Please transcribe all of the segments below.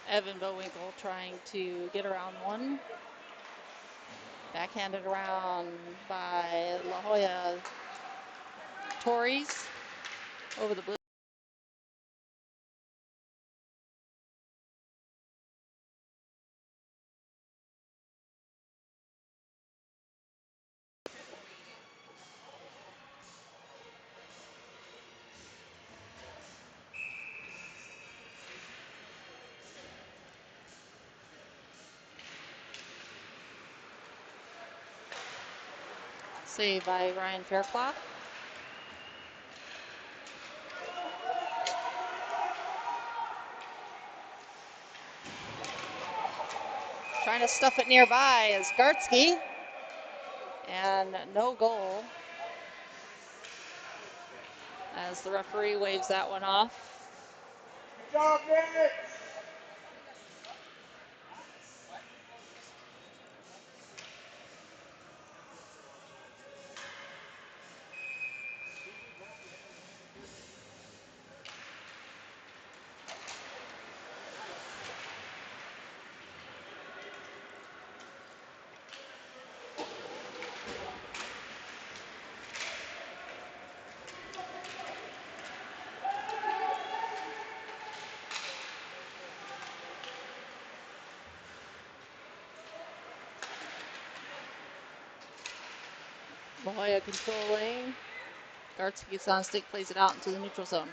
Evan Vohwinkle trying to get around one. Backhanded around by La Jolla Torreys over the blue. Save by Ryan Fairclough. Trying to stuff it nearby is Gartsky. And no goal as the referee waves that one off. Good job, Rinks! La Jolla controlling. Gartsky's on stick, plays it out into the neutral zone.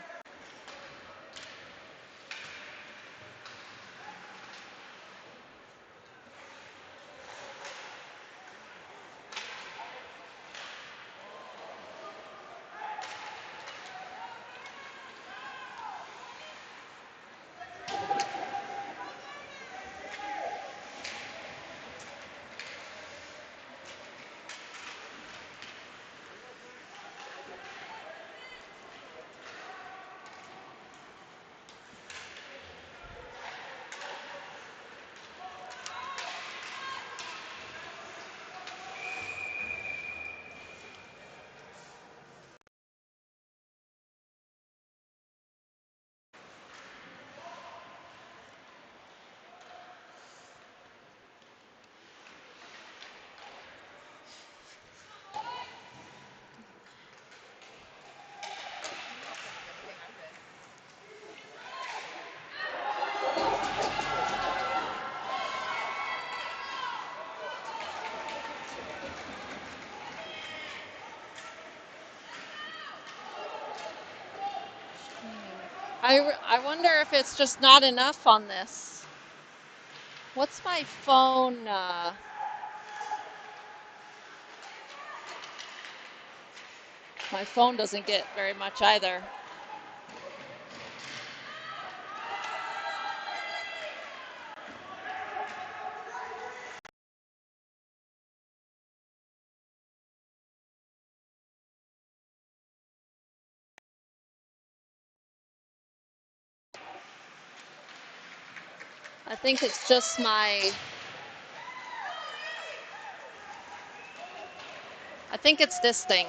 I wonder if it's just not enough on this. What's my phone? My phone doesn't get very much either. I think it's just my. I think it's this thing.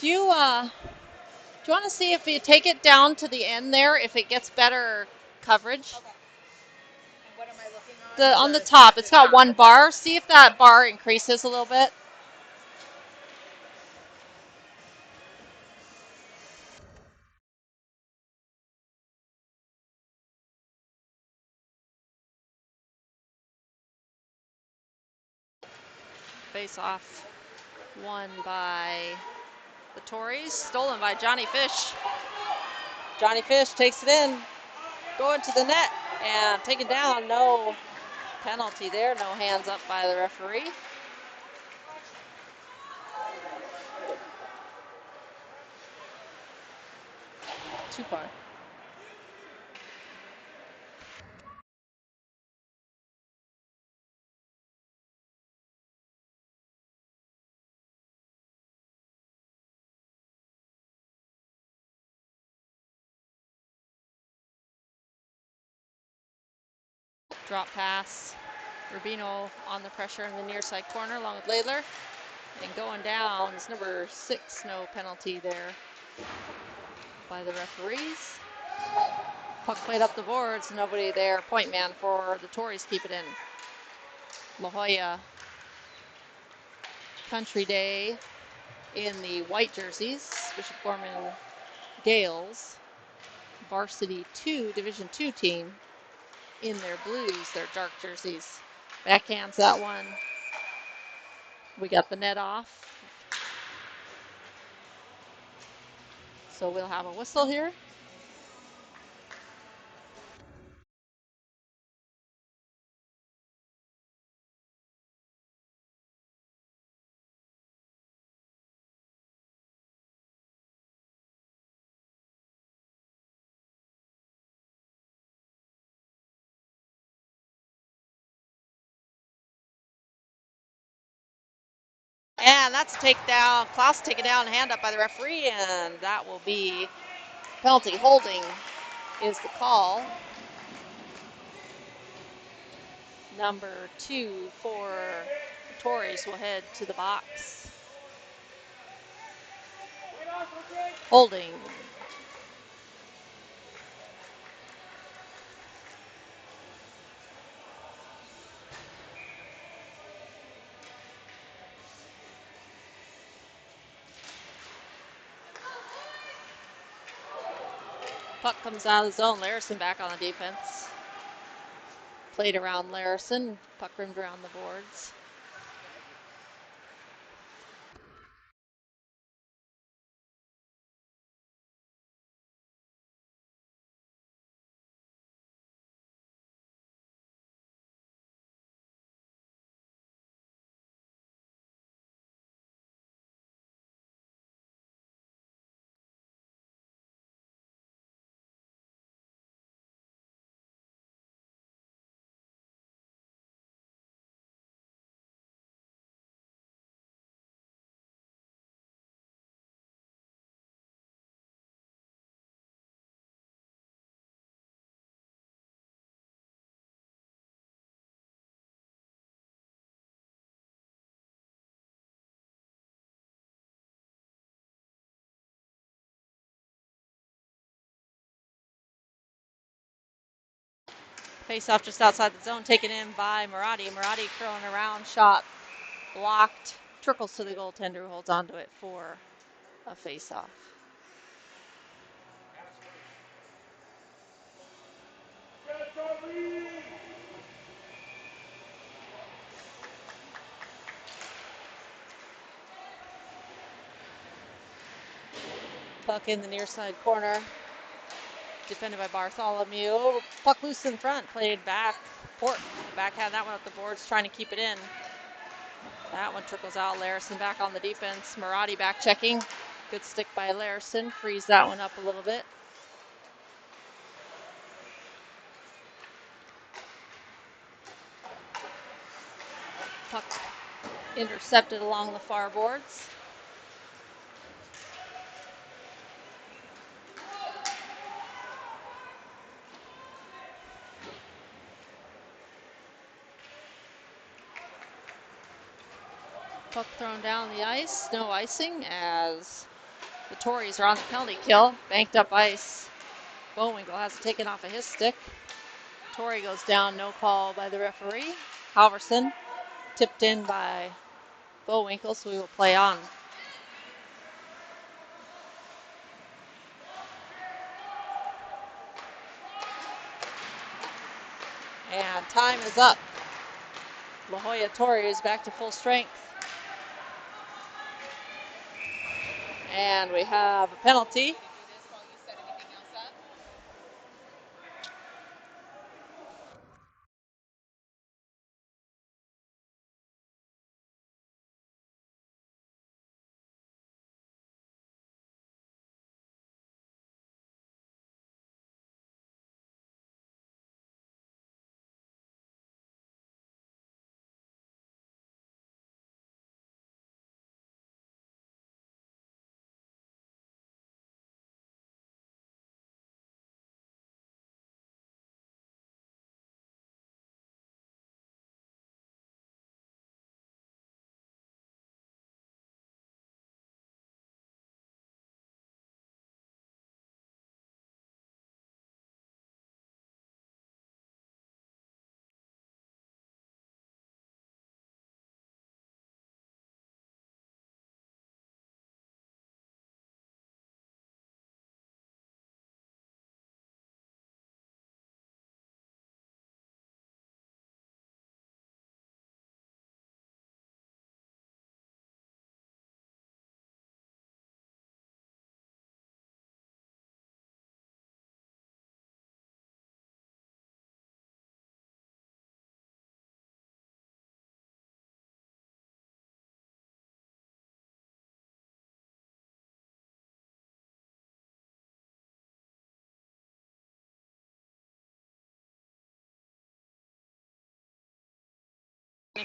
Do you want to see if you take it down to the end there, if it gets better coverage? Okay. And what am I looking on? On the top, it's got one bar. See if that bar increases a little bit. Face off, won by the Torreys, stolen by Johnny Fish. Johnny Fish takes it in, going to the net, and taken down. No penalty there, no hands up by the referee. Too far. Drop pass. Rubino on the pressure in the near side corner along with Ladler. And going down is number 6. No penalty there by the referees. Puck played up the boards. Nobody there. Point man for the Torreys. Keep it in. La Jolla Country Day in the white jerseys. Bishop Gorman Gaels. Varsity 2, Division 2 team in their blues, their dark jerseys. Backhands that one. We got the net off. So we'll have a whistle here. And that's a takedown. Klaus taken down, hand up by the referee, and that will be penalty. Holding is the call. Number 2 for Torreys will head to the box. Holding. Puck comes out of the zone. Larison back on the defense. Played around Larison. Puck rimmed around the boards. Face off just outside the zone, taken in by Marradi. Marradi curling around, shot blocked, trickles to the goaltender who holds onto it for a face off. Puck in the near side corner, defended by Bartholomew. Puck loose in front, played back. Port backhand that one up the boards, trying to keep it in. That one trickles out. Larison back on the defense. Marradi back checking. Good stick by Larison. Frees that one up a little bit. Puck intercepted along the far boards. Puck thrown down the ice. No icing as the Torreys are on the penalty kill. Banked up ice. Vohwinkle has it taken off of his stick. Torrey goes down. No call by the referee. Halverson tipped in by Vohwinkle, so we will play on. And time is up. La Jolla Torreys back to full strength. And we have a penalty.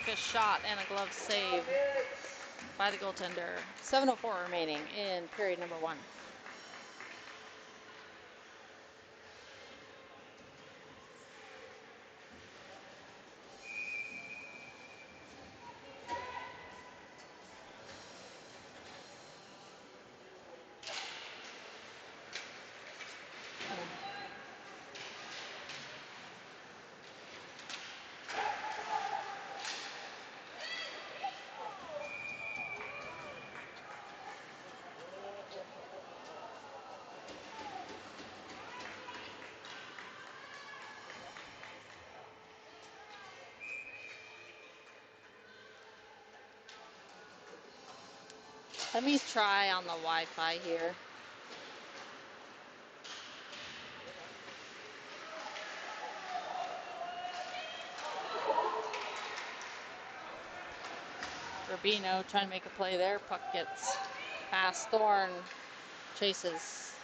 Fish shot and a glove save by the goaltender. 7:04 remaining in period number 1. Let me try on the Wi-Fi here. Rubino trying to make a play there. Puck gets past Thorne. Chases.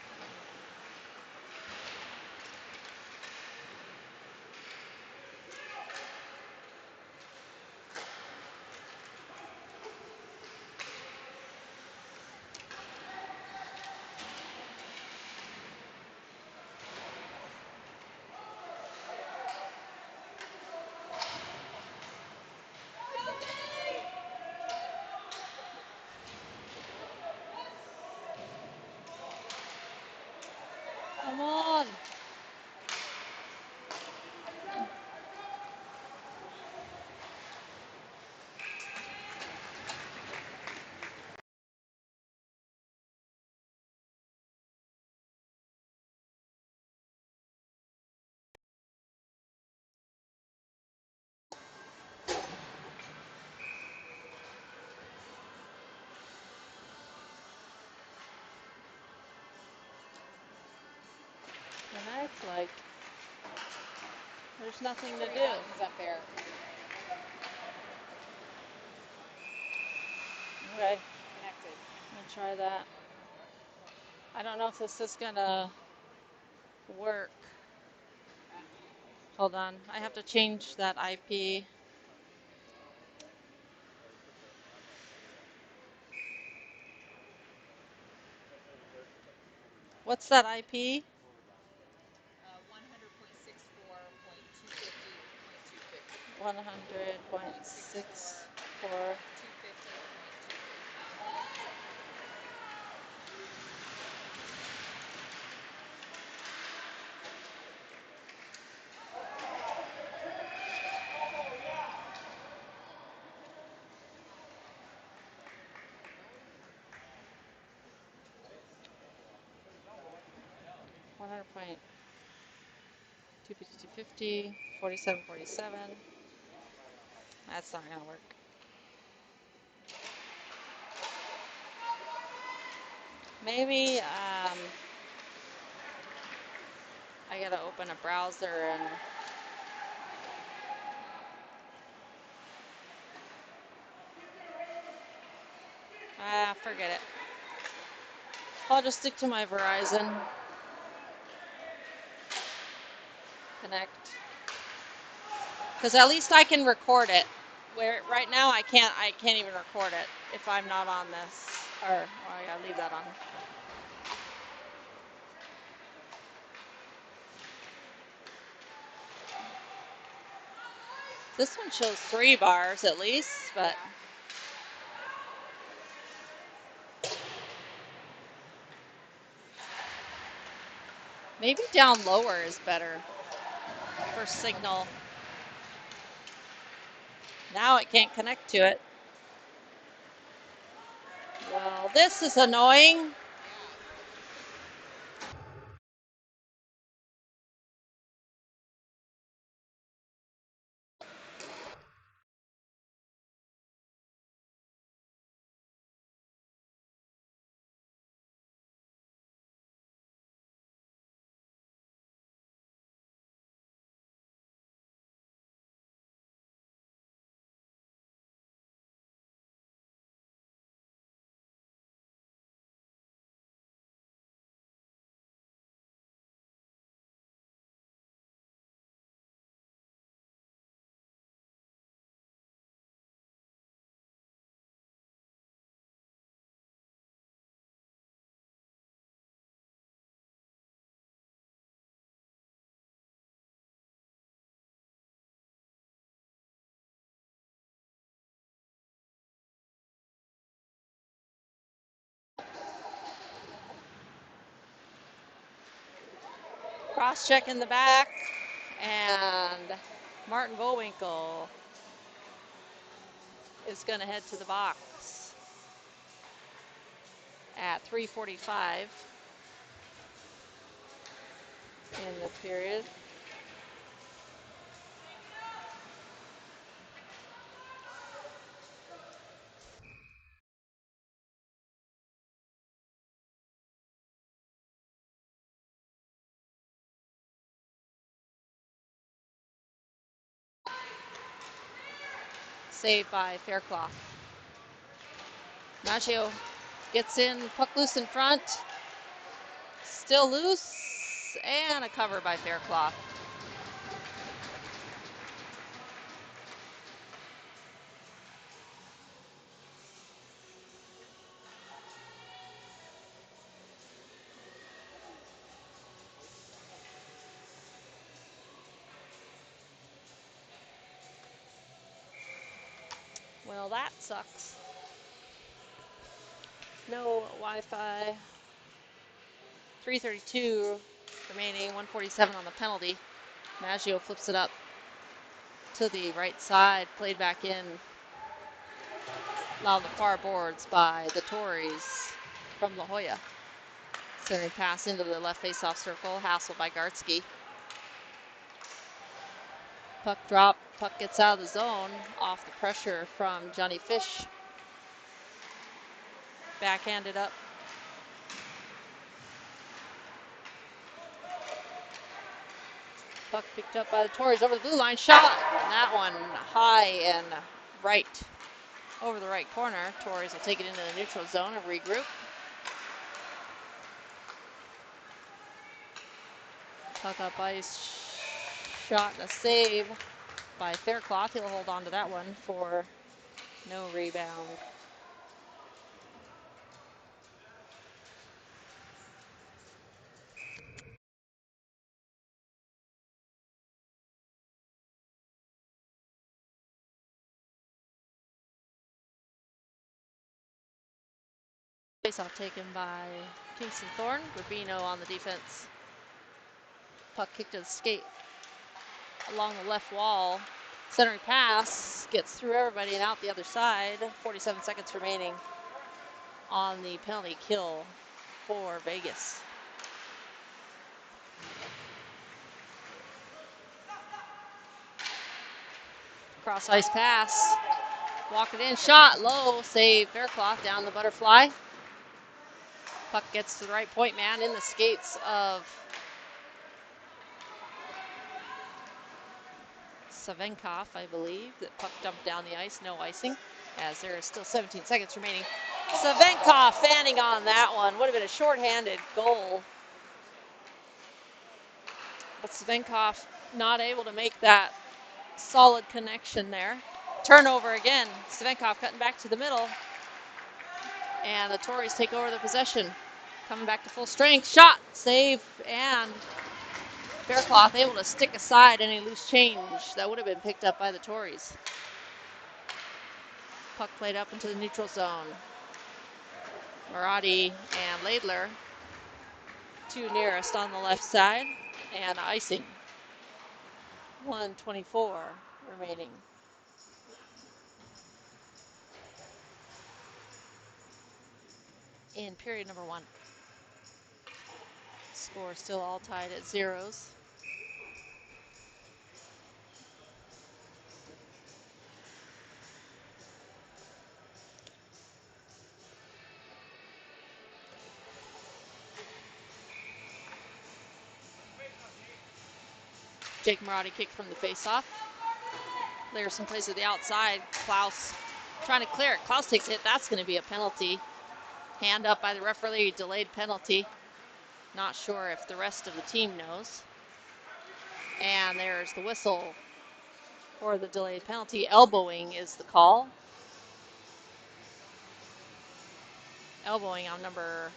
Come on. And that's like, there's nothing to do. Up there. Okay, Connected. I'm gonna try that. I don't know if this is gonna work. Hold on, I have to change that IP. What's that IP? 100.64. Point 250, 47. That's not gonna work. Maybe I gotta open a browser and forget it. I'll just stick to my Verizon. Connect. Because at least I can record it. Where right now I can't even record it if I'm not on this. Or I gotta leave that on. This one shows 3 bars at least, but maybe down lower is better for signal. Now it can't connect to it. Well, this is annoying. Cross check in the back, and Martin Vohwinkle is going to head to the box at 3:45 in the period. Saved by Faircloth. Maggio gets in, puck loose in front. Still loose, and a cover by Faircloth. Well, that sucks. No Wi-Fi. 3:32 remaining, 1:47 on the penalty. Maggio flips it up to the right side, played back in along the far boards by the Torreys from La Jolla. Sending pass into the left face-off circle, hassled by Gartsky. Puck drop, puck gets out of the zone, off the pressure from Johnny Fish. Backhanded up. Puck picked up by the Torreys over the blue line, shot, and that one high and right over the right corner. Torreys will take it into the neutral zone and regroup. Puck up ice, shot and a save by Faircloth. He'll hold on to that one for no rebound. Face-off taken by Kingston Thorne. Rubino on the defense. Puck kicked to the skate along the left wall. Centering pass gets through everybody and out the other side. 47 seconds remaining on the penalty kill for Vegas. Cross ice pass. Walk it in, shot, low, save, Faircloth down the butterfly. Puck gets to the right point man in the skates of Savenkov, I believe. That puck dumped down the ice, no icing, as there is still 17 seconds remaining. Savenkov fanning on that one. Would have been a shorthanded goal. But Savenkov not able to make that solid connection there. Turnover again. Savenkov cutting back to the middle. And the Torreys take over the possession. Coming back to full strength. Shot, save, and Faircloth able to stick aside any loose change that would have been picked up by the Torreys. Puck played up into the neutral zone. Marradi and Laidler, two nearest on the left side, and icing. 1:24 remaining. In period number 1. Score still all tied at zeros. Jake Marradi kicked from the faceoff. Larson plays to the outside. Klaus trying to clear it. Klaus takes it. That's going to be a penalty. Hand up by the referee. Delayed penalty. Not sure if the rest of the team knows. And there's the whistle for the delayed penalty. Elbowing is the call. Elbowing on number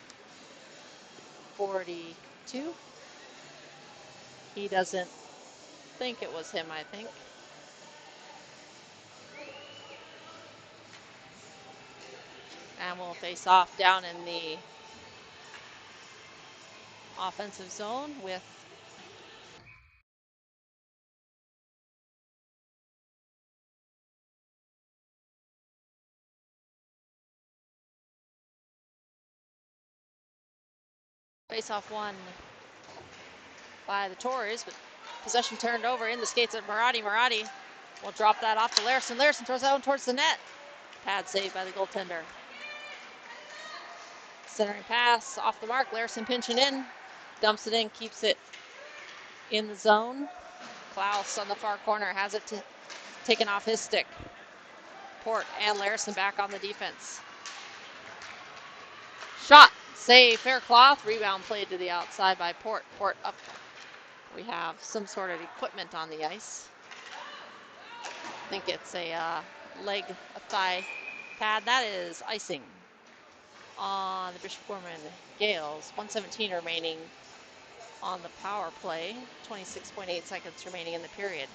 42. He doesn't think it was him, I think. And we'll face off down in the offensive zone with Face-off won by the Torreys, but possession turned over in the skates of Marradi. Marradi will drop that off to Larison. Larison throws that one towards the net. Pad saved by the goaltender. Centering pass off the mark. Larison pinching in. Dumps it in, keeps it in the zone. Klaus on the far corner has it taken off his stick. Port and Larison back on the defense. Shot, save, fair cloth. Rebound played to the outside by Port. Port up. We have some sort of equipment on the ice. I think it's a thigh pad. That is icing on the Bishop Gorman Gaels. 1:17 remaining on the power play. 26.8 seconds remaining in the period.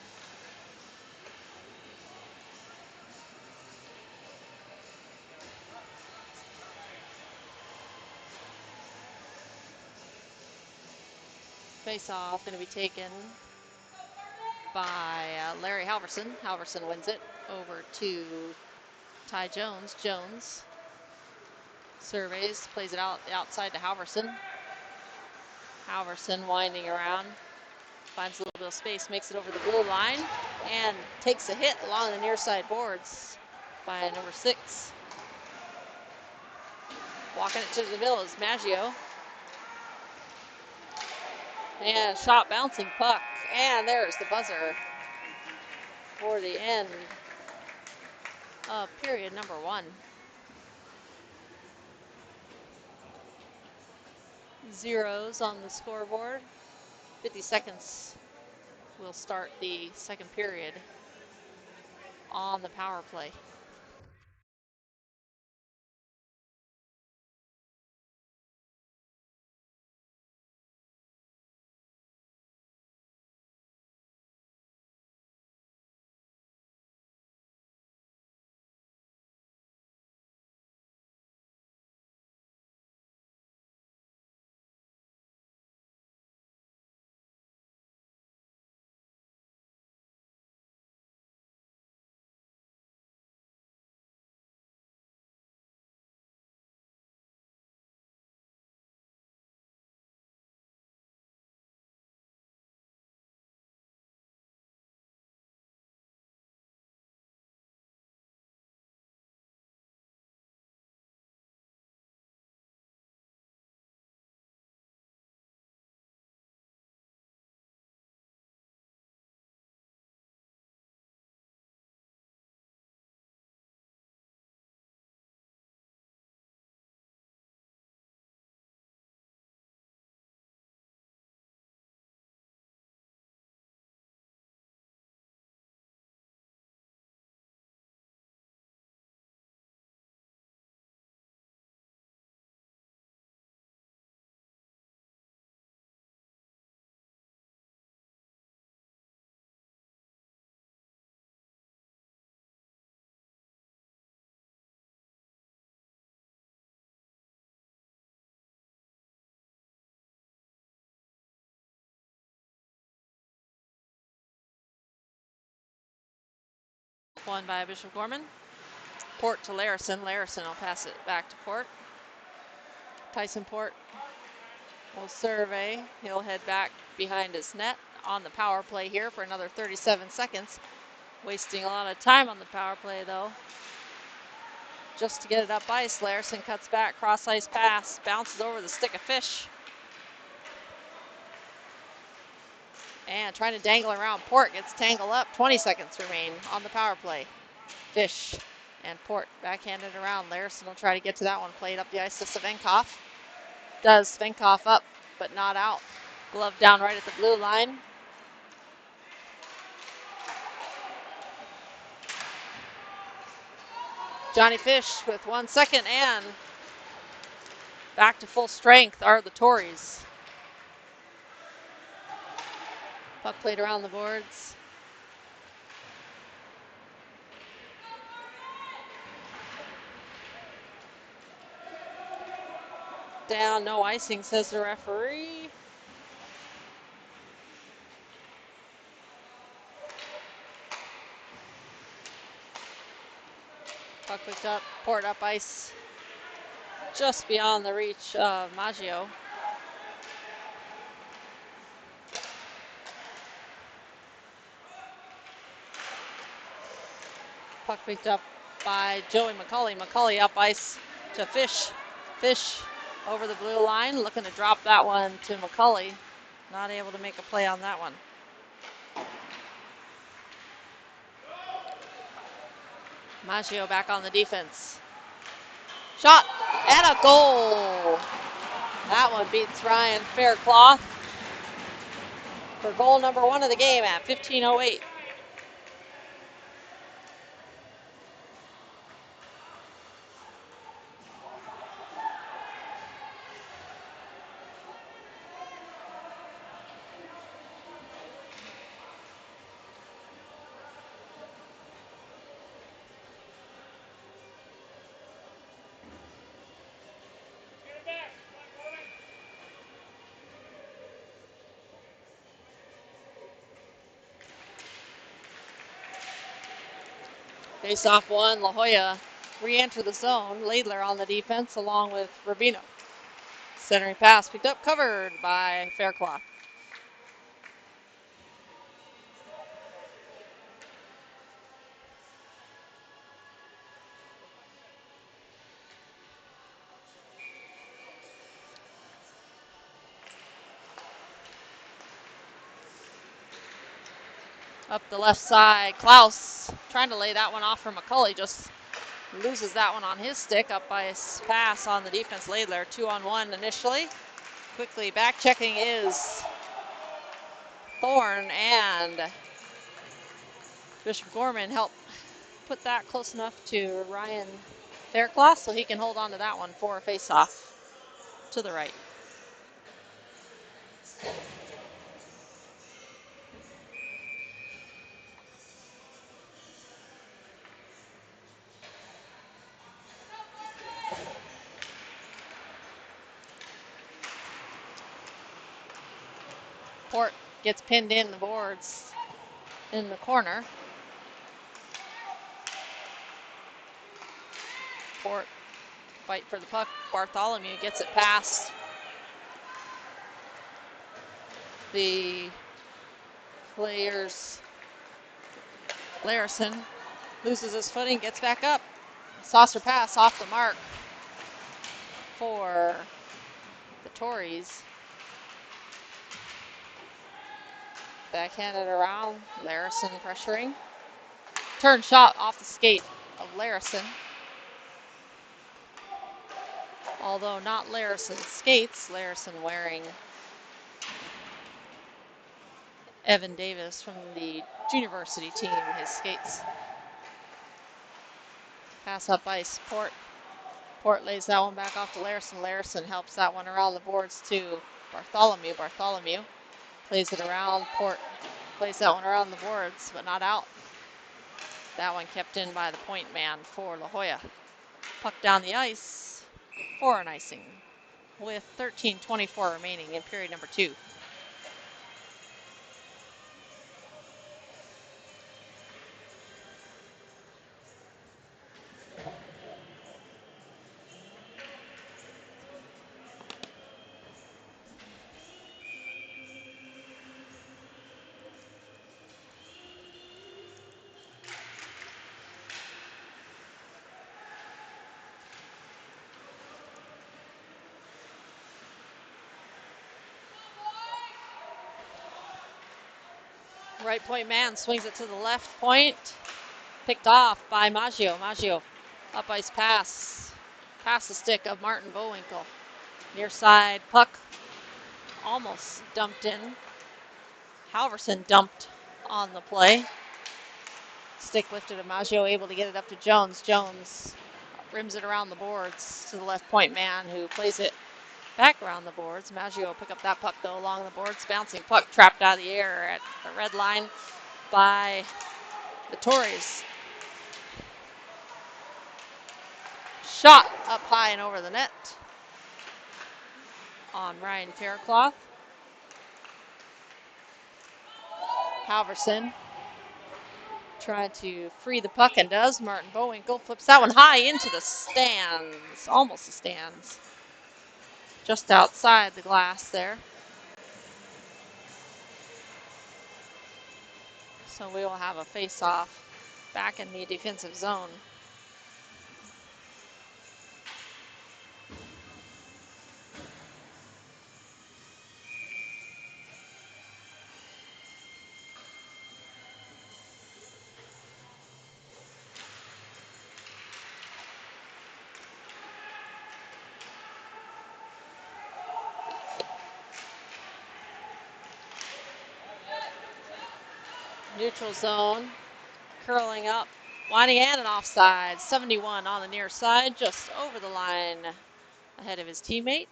Face-off going to be taken by Larry Halverson. Halverson wins it over to Ty Jones. Jones surveys, plays it out the outside to Halverson. Halverson winding around, finds a little bit of space, makes it over the blue line, and takes a hit along the near side boards by number 6. Walking it to the middle is Maggio. And shot, bouncing puck. And there's the buzzer for the end of period number 1. 0s on the scoreboard. 50 seconds will start the second period on the power play. Won by Bishop Gorman. Port to Larison. Larison will pass it back to Port. Tyson Port will survey. He'll head back behind his net on the power play here for another 37 seconds. Wasting a lot of time on the power play though. Just to get it up ice, Larison cuts back, cross ice pass, bounces over the stick of Fish. And trying to dangle around Port, gets tangled up. 20 seconds remain on the power play. Fish and Port backhanded around. Larison will try to get to that one. Played up the ice to Svenkoff. Does Svenkoff up, but not out. Glove down right at the blue line. Johnny Fish with 1 second, and back to full strength are the Torreys. Puck played around the boards. Down, no icing, says the referee. Puck picked up, Port up ice, just beyond the reach of Maggio. Puck picked up by Joey McCauley. McCauley up ice to Fish. Fish over the blue line, looking to drop that one to McCauley. Not able to make a play on that one. Maggio back on the defense. Shot and a goal. That one beats Ryan Faircloth for goal number 1 of the game at 15:08. Face off one, La Jolla re-enter the zone. Laidler on the defense along with Rubino. Centering pass picked up, covered by Faircloth. Up the left side, Klaus trying to lay that one off for McCauley, just loses that one on his stick. Up by his pass on the defense. Laidler 2-on-1 initially. Quickly back checking is Thorne, and Bishop Gorman helped put that close enough to Ryan Faircloth so he can hold on to that one for a face-off to the right. Port gets pinned in the boards in the corner. Port fight for the puck. Bartholomew gets it past the players. Larison loses his footing, gets back up. Saucer pass off the mark for the Torreys. Backhanded around, Larison pressuring. Turn shot off the skate of Larison. Although not Larison's skates, Larison wearing Evan Davis from the junior varsity team, his skates. Pass up ice, Port. Port lays that one back off to Larison. Larison helps that one around the boards to Bartholomew. Bartholomew plays it around. Port plays that one around the boards, but not out. That one kept in by the point man for La Jolla. Puck down the ice for an icing with 13:24 remaining in period number 2. Right point man swings it to the left point. Picked off by Maggio. Maggio up ice pass. Past the stick of Martin Vohwinkle. Near side puck almost dumped in. Halverson dumped on the play. Stick lifted to Maggio, able to get it up to Jones. Jones rims it around the boards to the left point man who plays it back around the boards. Maggio will pick up that puck though along the boards. Bouncing puck trapped out of the air at the red line by the Torreys. Shot up high and over the net on Ryan Faircloth. Halverson trying to free the puck and does. Martin Vohwinkle flips that one high into the stands, almost the stands, just outside the glass there. So we will have a face-off back in the defensive zone. Neutral zone, curling up, winding and an offside. 71 on the near side, just over the line ahead of his teammate.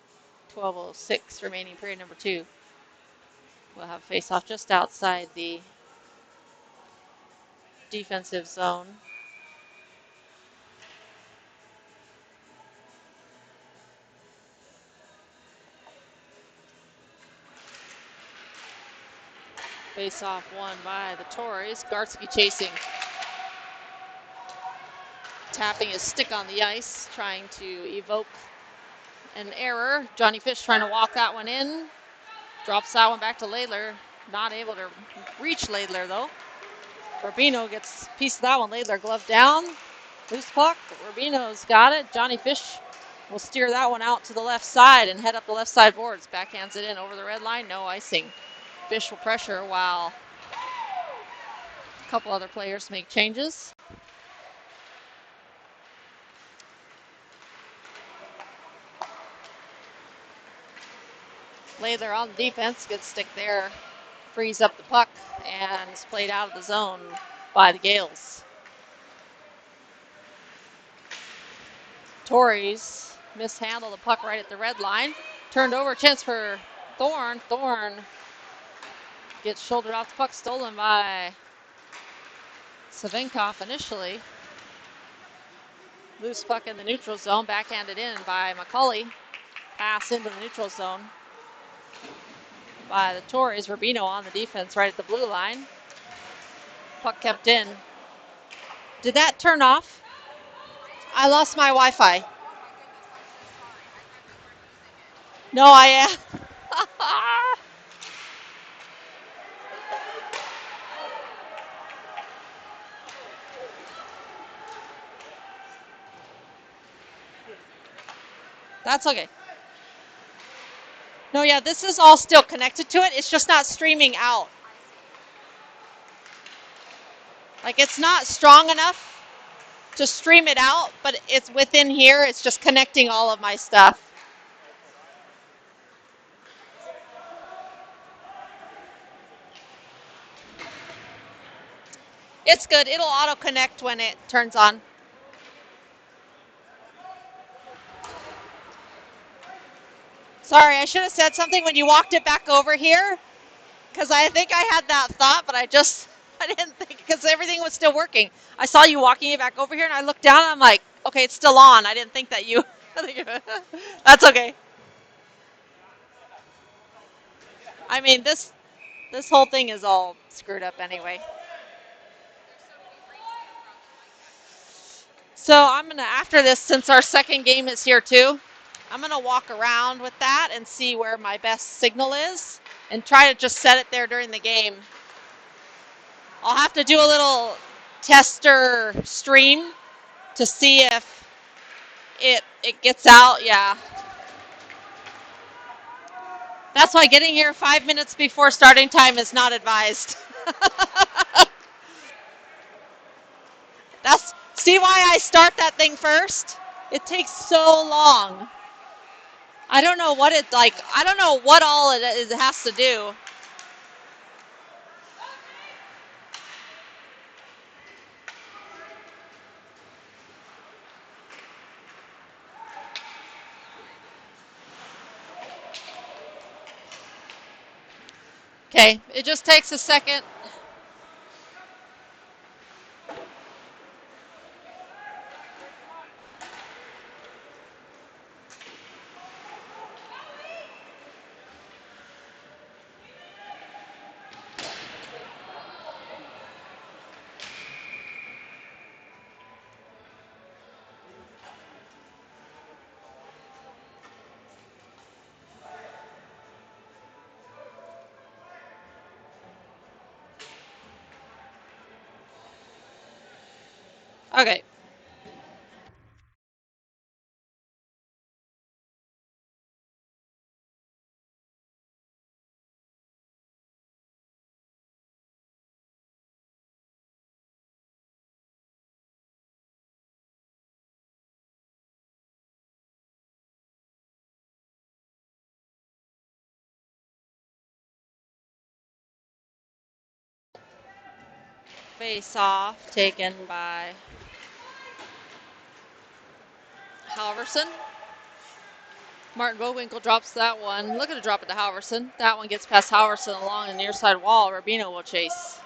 12:06 remaining period number 2. We'll have face-off just outside the defensive zone. Face-off won by the Torreys. Gartsky chasing. Tapping his stick on the ice, trying to evoke an error. Johnny Fish trying to walk that one in. Drops that one back to Laidler. Not able to reach Laidler, though. Rubino gets a piece of that one. Laidler glove down. Loose puck. Rubino's got it. Johnny Fish will steer that one out to the left side and head up the left side boards. Backhands it in over the red line. No icing. Fish will pressure while a couple other players make changes. Laidler on the defense. Good stick there. Frees up the puck and is played out of the zone by the Gaels. Torreys mishandled the puck right at the red line. Turned over, chance for Thorne. Thorne gets shouldered off the puck, stolen by Savinkov initially. Loose puck in the neutral zone, backhanded in by McCulley. Pass into the neutral zone by the Torreys. Rubino on the defense right at the blue line. Puck kept in. Did that turn off? I lost my Wi-Fi. No, I am. That's okay. No, yeah, this is all still connected to it. It's just not streaming out. Like, it's not strong enough to stream it out, but it's within here. It's just connecting all of my stuff. It's good. It'll auto-connect when it turns on. Sorry, I should have said something when you walked it back over here, because I think I had that thought, but I didn't think, because everything was still working. I saw you walking it back over here, and I looked down, and I'm like, okay, it's still on. I didn't think that you, that's okay. I mean, this whole thing is all screwed up anyway. So I'm going to, after this, since our second game is here too, I'm going to walk around with that and see where my best signal is and try to just set it there during the game. I'll have to do a little tester stream to see if it gets out. Yeah. That's why getting here 5 minutes before starting time is not advised. See why I start that thing first? It takes so long. I don't know what it like. I don't know what all it has to do. Okay, it just takes a second. Okay. Face off taken by Halverson. Martin Vohwinkle drops that one. Look at a drop it to Halverson. That one gets past Halverson along the near side wall. Rubino will chase.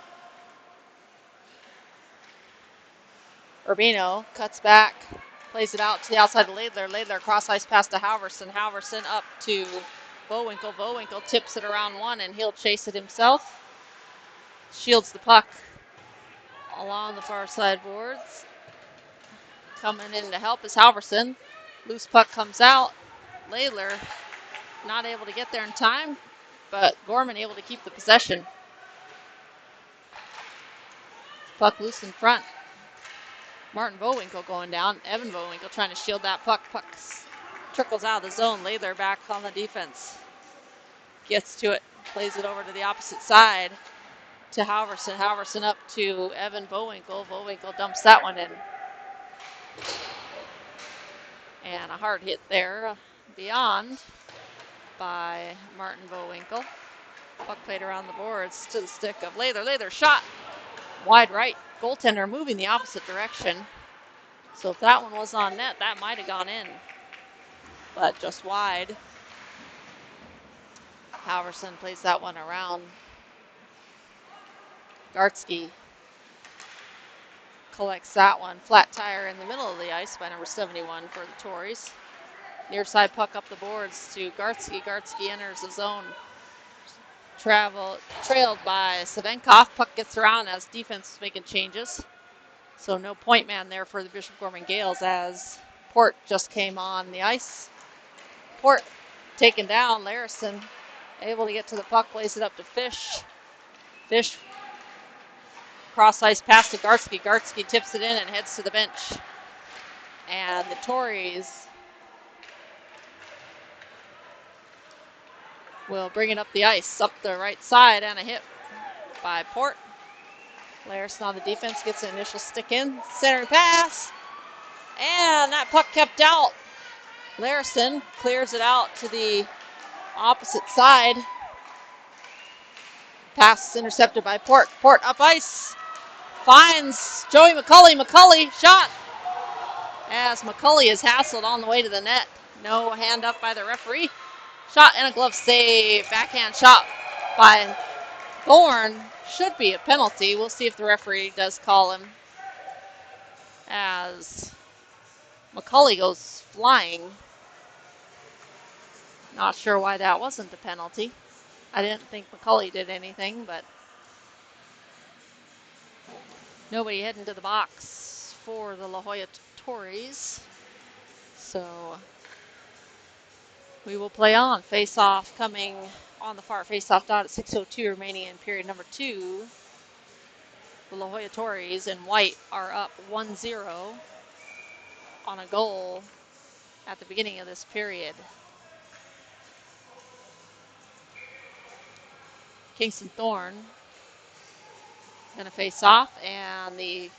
Rubino cuts back, plays it out to the outside of Laidler. Laidler cross ice pass to Halverson. Halverson up to Vohwinkle. Vohwinkle tips it around one and he'll chase it himself. Shields the puck along the far side boards. Coming in to help is Halverson. Loose puck comes out. Laidler not able to get there in time, but Gorman able to keep the possession. Puck loose in front. Martin Vohwinkle going down. Evan Vohwinkle trying to shield that puck. Puck trickles out of the zone. Laidler back on the defense. Gets to it. Plays it over to the opposite side to Halverson. Halverson up to Evan Vohwinkle. Vohwinkle dumps that one in. And a hard hit there beyond by Martin Vohwinkle. Puck played around the boards to the stick of Laidler. Laidler shot wide right. Goaltender moving the opposite direction. So if that one was on net, that might have gone in. But just wide. Halverson plays that one around. Gartsky collects that one. Flat tire in the middle of the ice by number 71 for the Torreys. Near side puck up the boards to Gartsky. Gartsky enters the zone. Trailed by Savenkov. Puck gets around as defense is making changes. So no point man there for the Bishop Gorman Gaels as Port just came on the ice. Port taken down. Larison able to get to the puck, plays it up to Fish. Fish cross ice pass to Gartsky. Gartsky tips it in and heads to the bench. And the Torreys will bring it up the ice, up the right side, and a hit by Port. Larison on the defense gets an initial stick in. Center pass. And that puck kept out. Larison clears it out to the opposite side. Pass intercepted by Port. Port up ice. Finds Joey McCulley. McCulley shot. As McCulley is hassled on the way to the net. No hand up by the referee. Shot and a glove save. Backhand shot by Thorne. Should be a penalty. We'll see if the referee does call him. As McCulley goes flying. Not sure why that wasn't a penalty. I didn't think McCulley did anything, but nobody heading to the box for the La Jolla Torreys. So we will play on. Face-off coming on the far face-off dot at 6:02 remaining in period number 2. The La Jolla Torreys in white are up 1-0 on a goal at the beginning of this period. Kingston Thorne going to face off, and the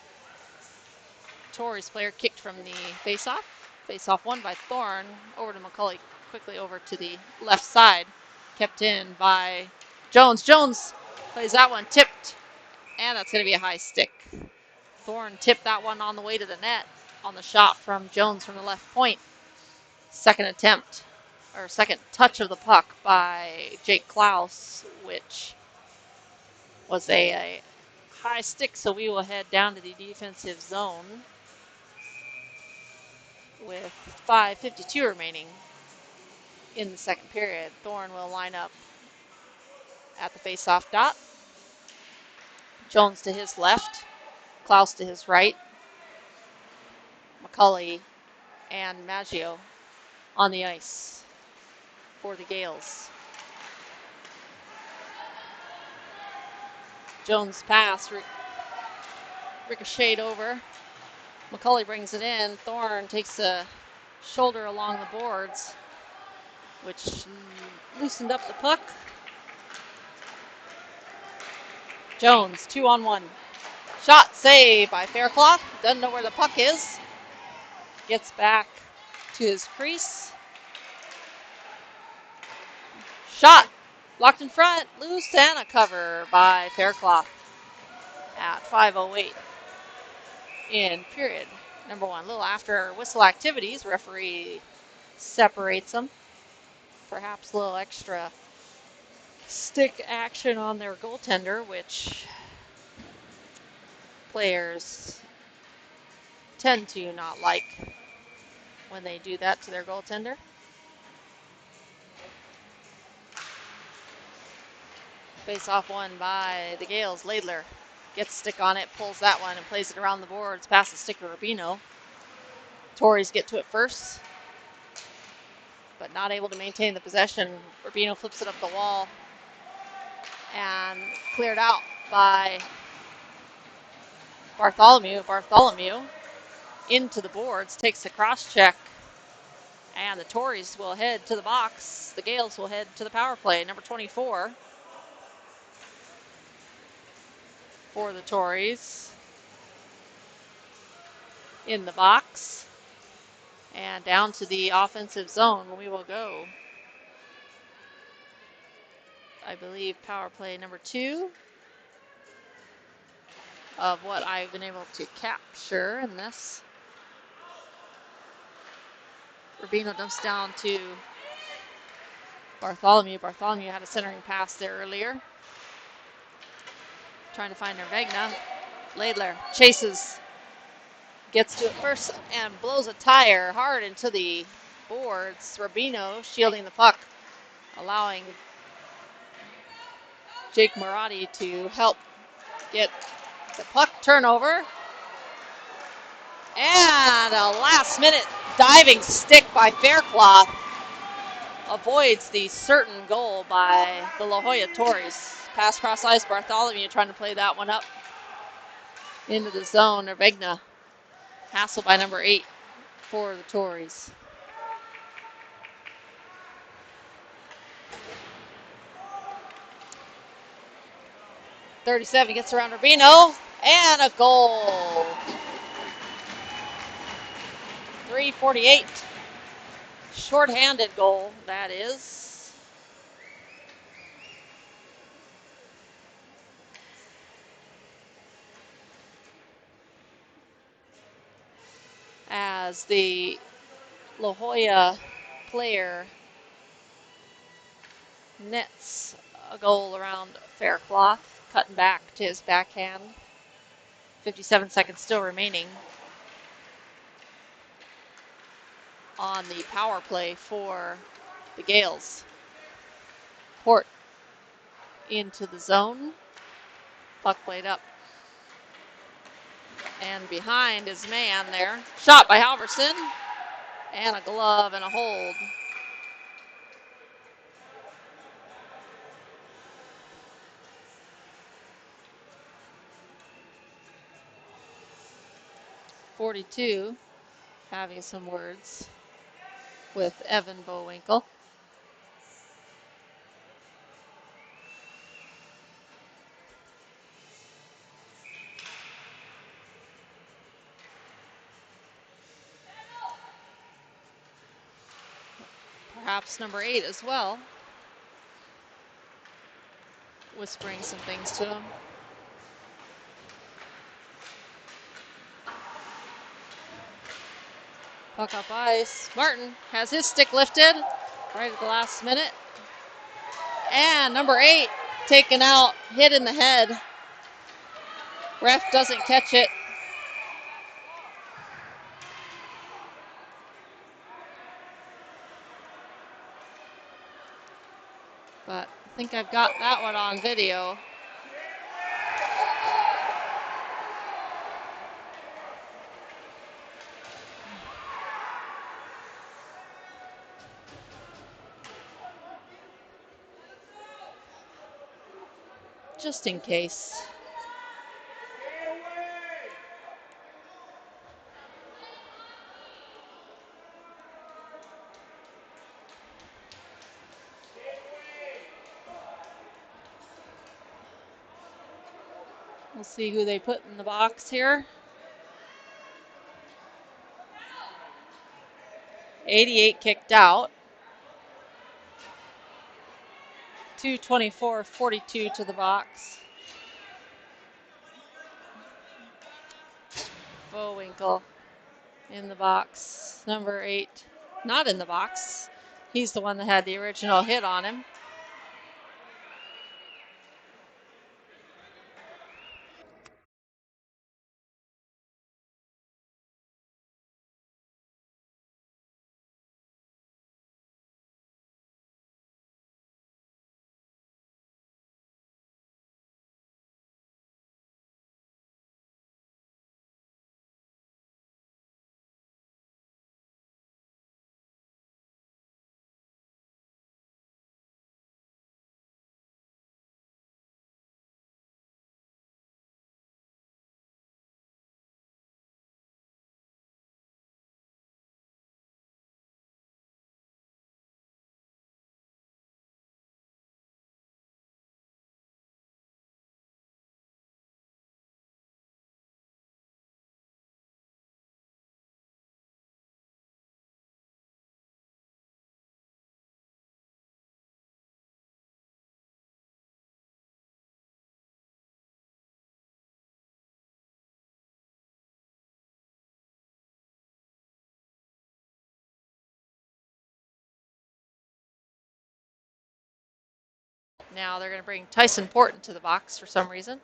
Torreys player kicked from the face-off. Face-off won by Thorne. Over to McCulley, quickly over to the left side. Kept in by Jones. Jones plays that one, tipped, and that's going to be a high stick. Thorne tipped that one on the way to the net on the shot from Jones from the left point. Second attempt, or second touch of the puck by Jake Klaus, which was a high stick, so we will head down to the defensive zone with 5:52 remaining in the second period. Thorne will line up at the face-off dot. Jones to his left, Klaus to his right, McCulley and Maggio on the ice for the Gaels. Jones pass ricocheted over McCulley brings it in. Thorne takes a shoulder along the boards, which loosened up the puck. Jones, 2-on-1. Shot save by Faircloth. Doesn't know where the puck is. Gets back to his crease. Shot blocked in front. Loose and a cover by Faircloth at 5:08 in period number 1. A little after whistle activities, referee separates them. Perhaps a little extra stick action on their goaltender, which players tend to not like when they do that to their goaltender. Face off one by the Gaels. Laidler gets stick on it, pulls that one, and plays it around the boards past the stick of Rubino. Torreys get to it first, but not able to maintain the possession. Rubino flips it up the wall and cleared out by Bartholomew. Bartholomew into the boards, takes a cross check, and the Torreys will head to the box. The Gaels will head to the power play. Number 24 for the Torreys in the box. And down to the offensive zone we will go. I believe power play number 2 of what I've been able to capture in this. Rubino dumps down to Bartholomew. Bartholomew had a centering pass there earlier. Trying to find Nervegna. Laidler chases. Gets to it first and blows a tire hard into the boards. Rubino shielding the puck, allowing Jake Marradi to help get the puck turnover. And a last-minute diving stick by Faircloth avoids the certain goal by the La Jolla Torreys. Pass cross ice, Bartholomew trying to play that one up into the zone. Nervegna hassled by number 8 for the Torreys. .37 gets around Rubino, and a goal. 3:48. Short-handed goal, that is. As the La Jolla player nets a goal around Faircloth, cutting back to his backhand. 57 seconds still remaining on the power play for the Gaels. Port into the zone. Puck played up. And behind his man there. Shot by Halverson. And a glove and a hold. .42 having some words with Evan Vohwinkle. Perhaps number 8 as well. Whispering some things to him. Puck up ice. Martin has his stick lifted right at the last minute. And number 8 taken out, hit in the head. Ref doesn't catch it. But I think I've got that one on video. Just in case. We'll see who they put in the box here. 88 kicked out. 224-42 to the box. Vohwinkle in the box. Number 8 not in the box. He's the one that had the original hit on him. Now they're going to bring Tyson Porton to the box for some reason.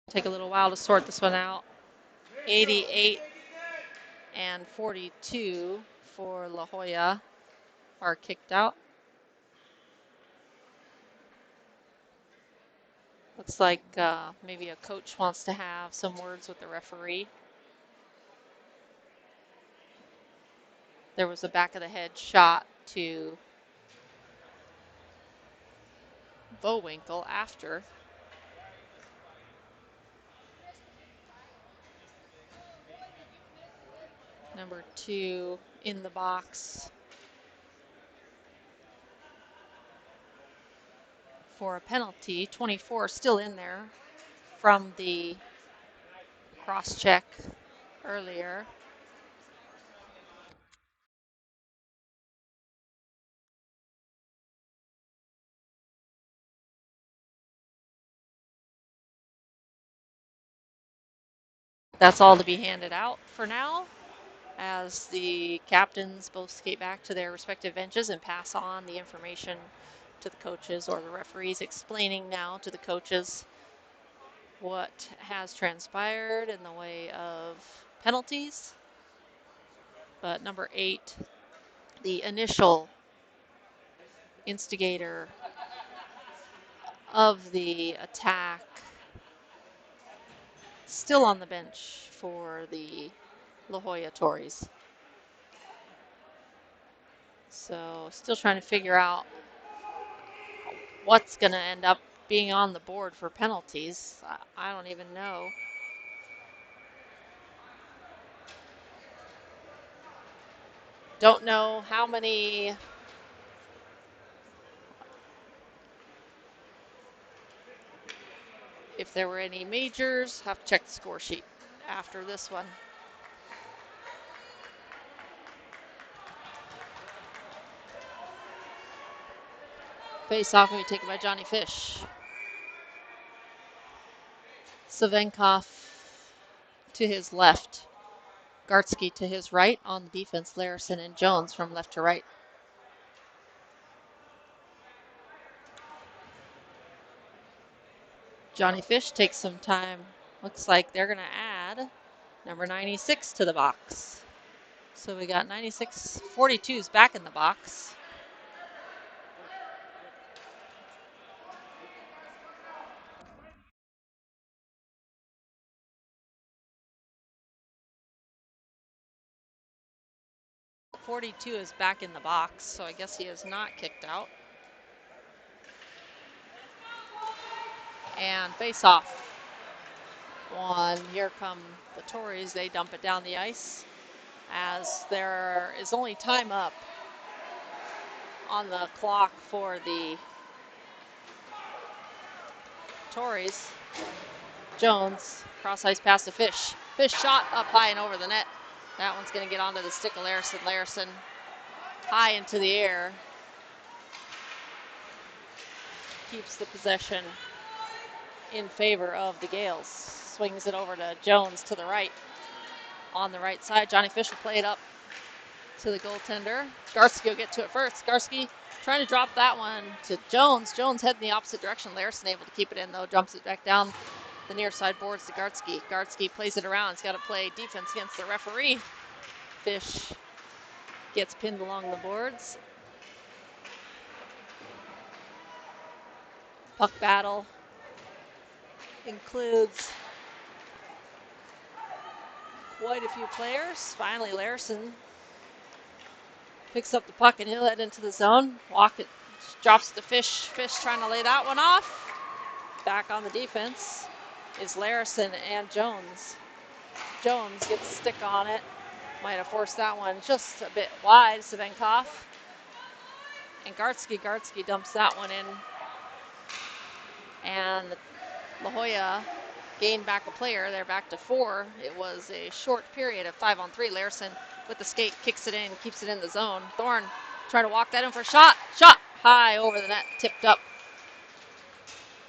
Take a little while to sort this one out. 88 and 42 for La Jolla are kicked out. Looks like maybe a coach wants to have some words with the referee. There was a back of the head shot to Vohwinkle after. Number 2 in the box for a penalty. 24 still in there from the cross check earlier. That's all to be handed out for now, as the captains both skate back to their respective benches and pass on the information to the coaches, or the referees explaining now to the coaches what has transpired in the way of penalties. But number 8, the initial instigator of the attack, still on the bench for the La Jolla Torreys. So still trying to figure out what's going to end up being on the board for penalties. I don't even know. Don't know how many. If there were any majors, have to check the score sheet after this one. Face off will be taken by Johnny Fish. Savenkov to his left. Gartsky to his right. On the defense, Larison and Jones from left to right. Johnny Fish takes some time. Looks like they're going to add number 96 to the box. So we got 96, 42's back in the box. 42 is back in the box, so I guess he is not kicked out. And face off. One, here come the Torreys. They dump it down the ice as there is only time up on the clock for the Torreys. Jones, cross ice pass to Fish. Fish shot up high and over the net. That one's going to get onto the stick of Larson. Larson high into the air. Keeps the possession in favor of the Gaels. Swings it over to Jones to the right. On the right side, Johnny Fish will play it up to the goaltender. Garsky will get to it first. Garsky trying to drop that one to Jones. Jones heading the opposite direction. Larson able to keep it in, though. Jumps it back down the near side boards to Garsky. Garsky plays it around. He's got to play defense against the referee. Fish gets pinned along the boards. Puck battle includes quite a few players. Finally, Larson picks up the puck and he'll head into the zone. Walk it, drops it to Fish. Fish trying to lay that one off. Back on the defense is Larson and Jones. Jones gets a stick on it. Might have forced that one just a bit wide. Savenkov. And Garsky dumps that one in. And La Jolla gained back a player. They're back to 4. It was a short period of 5-on-3. Larson with the skate kicks it in, keeps it in the zone. Thorne trying to walk that in for a shot. Shot high over the net, tipped up.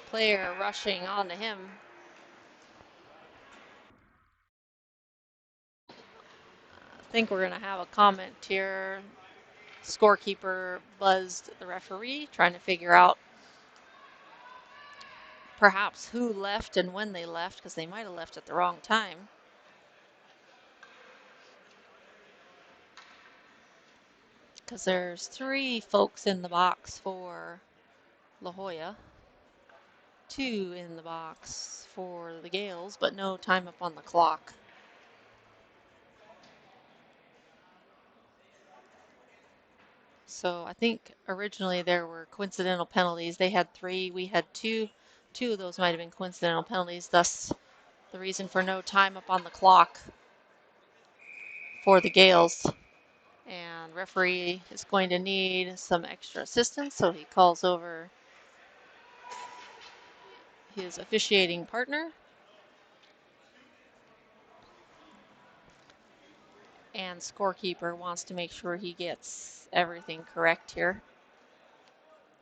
Player rushing onto him. I think we're going to have a comment here. Scorekeeper buzzed the referee, trying to figure out perhaps who left and when they left, because they might have left at the wrong time. Because there's 3 folks in the box for La Jolla, 2 in the box for the Gaels, but no time up on the clock. So I think originally there were coincidental penalties. They had 3, we had 2. 2 of those might have been coincidental penalties, thus the reason for no time up on the clock for the Gaels. And referee is going to need some extra assistance, so he calls over his officiating partner. And scorekeeper wants to make sure he gets everything correct here.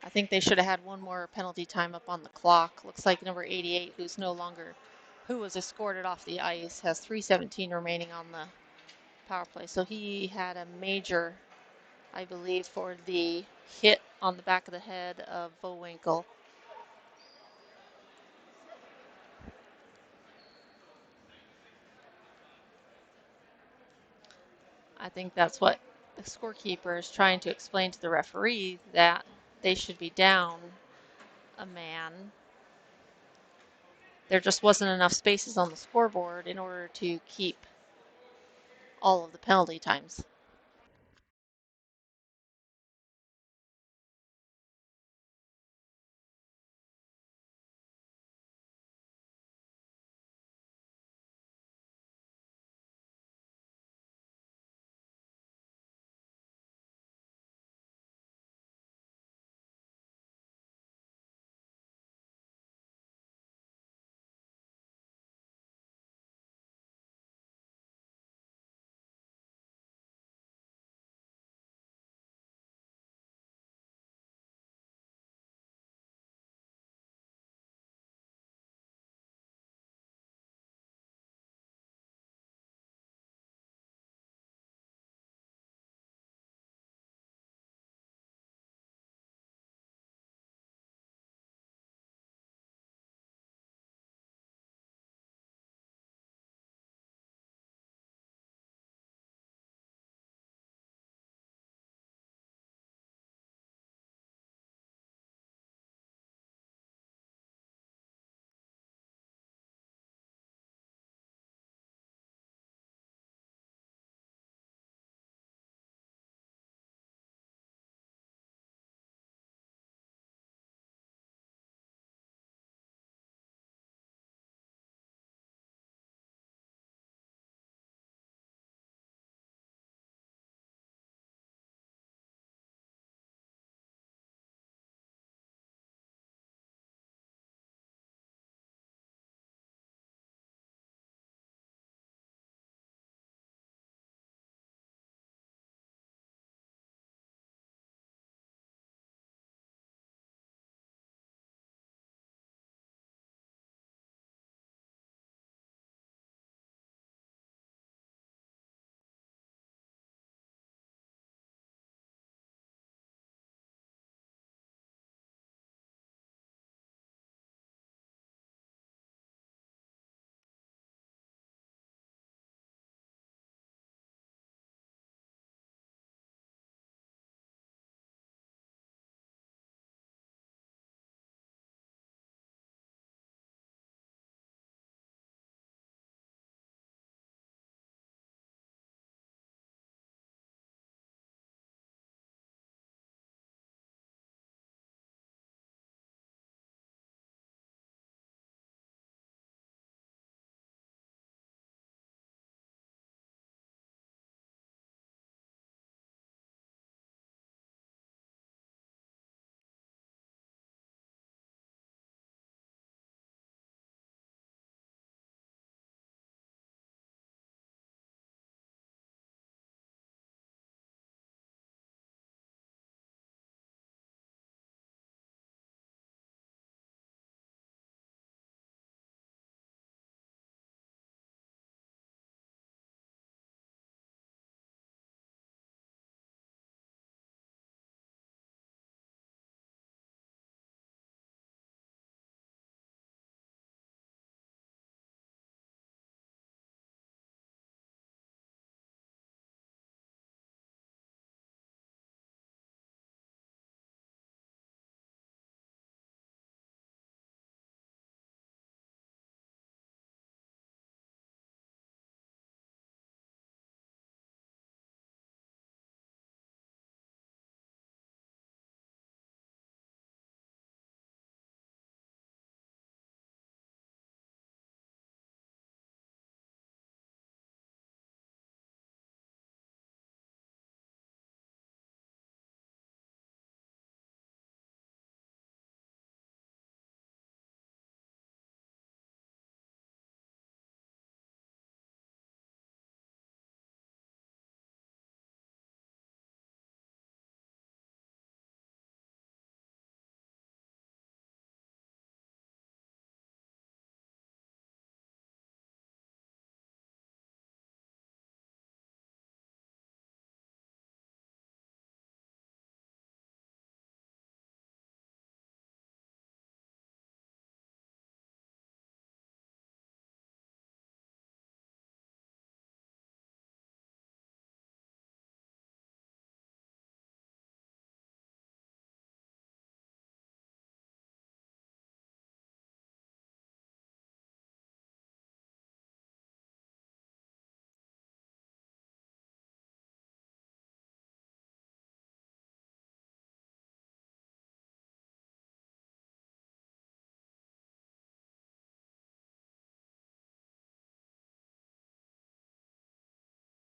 I think they should have had one more penalty time up on the clock. Looks like number 88, who was escorted off the ice, has 3:17 remaining on the power play. So he had a major, I believe, for the hit on the back of the head of Vohwinkle. I think that's what the scorekeeper is trying to explain to the referee, that they should be down a man. There just wasn't enough spaces on the scoreboard in order to keep all of the penalty times.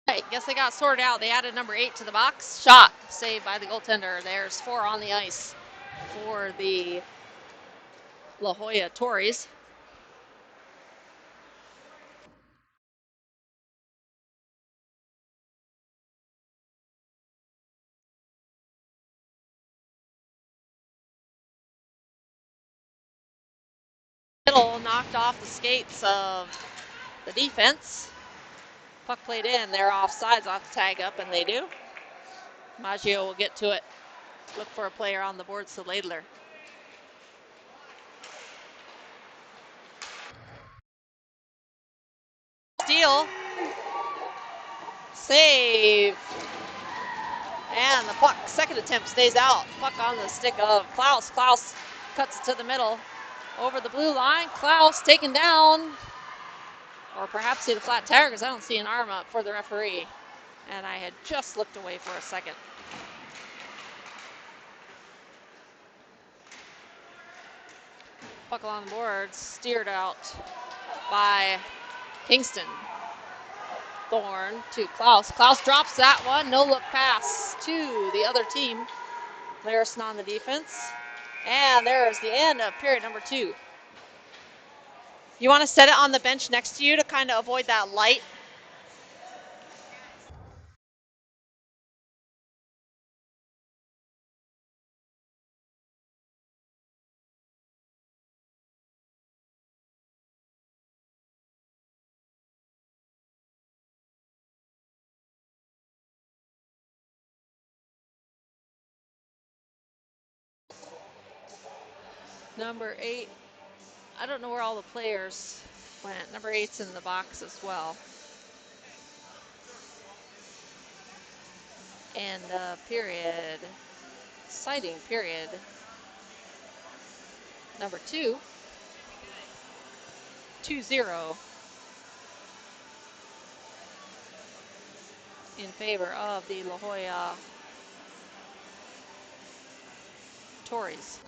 Right, guess they got sorted out. They added number 8 to the box. Shot, saved by the goaltender. There's 4 on the ice for the La Jolla Torreys. Middle knocked off the skates of the defense. Puck played in. They're offsides off the tag up, and they do. Maggio will get to it. Look for a player on the boards to Ladler. Steal. Save. And the puck, second attempt, stays out. Puck on the stick of Klaus. Klaus cuts it to the middle. Over the blue line. Klaus taken down. Or perhaps see the flat tire because I don't see an arm up for the referee. And I had just looked away for a second. Puck along the boards, steered out by Kingston. Thorne to Klaus. Klaus drops that one. No look pass to the other team. Larison on the defense. And there's the end of period number 2. You want to set it on the bench next to you to kind of avoid that light. Number 8. I don't know where all the players went. Number 8's in the box as well. And period, sighting period number 2, 2-0 in favor of the La Jolla Torreys.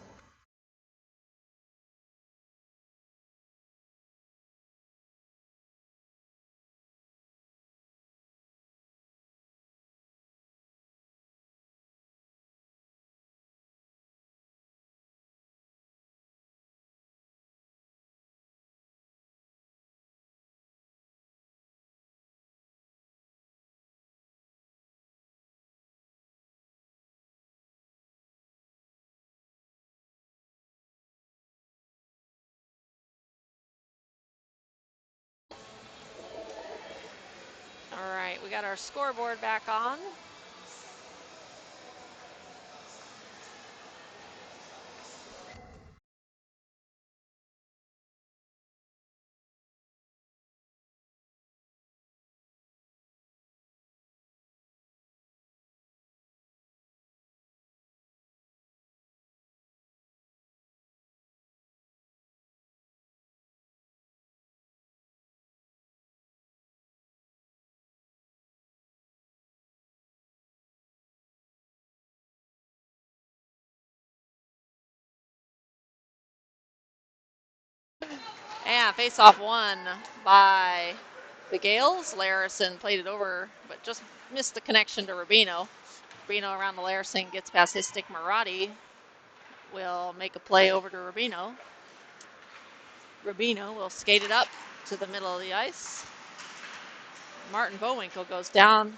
All right, we got our scoreboard back on. And face-off won by the Gaels. Larison played it over, but just missed the connection to Rubino. Rubino around the Larison gets past his stick. Marradi will make a play over to Rubino. Rubino will skate it up to the middle of the ice. Martin Vohwinkle goes down.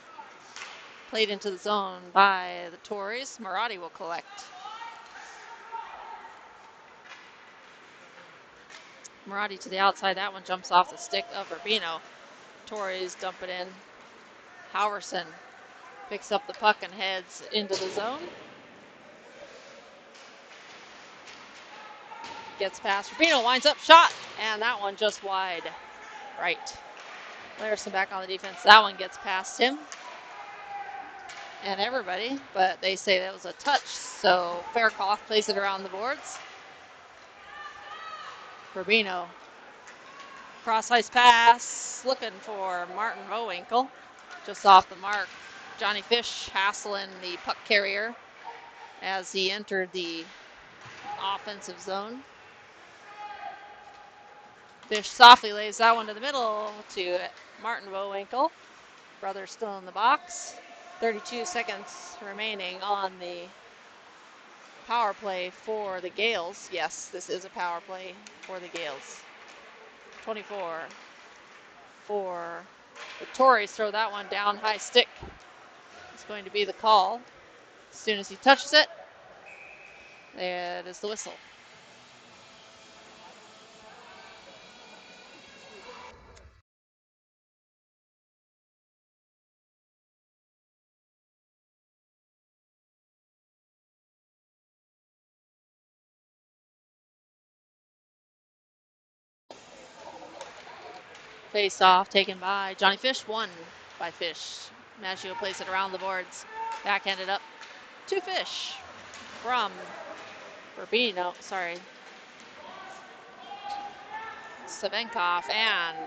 Played into the zone by the Torreys. Marradi will collect. Marradi to the outside. That one jumps off the stick of Rubino. Torreys dump it in. Halverson picks up the puck and heads into the zone. Gets past Rubino, winds up, shot, and that one just wide right. Larison back on the defense. That one gets past him and everybody, but they say that was a touch, so Faircloth plays it around the boards. Rubino. Cross-ice pass, looking for Martin Vohwinkle. Just off the mark. Johnny Fish hassling the puck carrier as he entered the offensive zone. Fish softly lays that one to the middle to Martin Vohwinkle. Brothers still in the box. 32 seconds remaining on the power play for the Gaels. Yes, this is a power play for the Gaels. 24 for the Torreys. Throw that one down, high stick. It's going to be the call. As soon as he touches it, it is the whistle. Face off taken by Johnny Fish, won by Fish. Maggio plays it around the boards. Backhanded up to Fish from Savenkov, and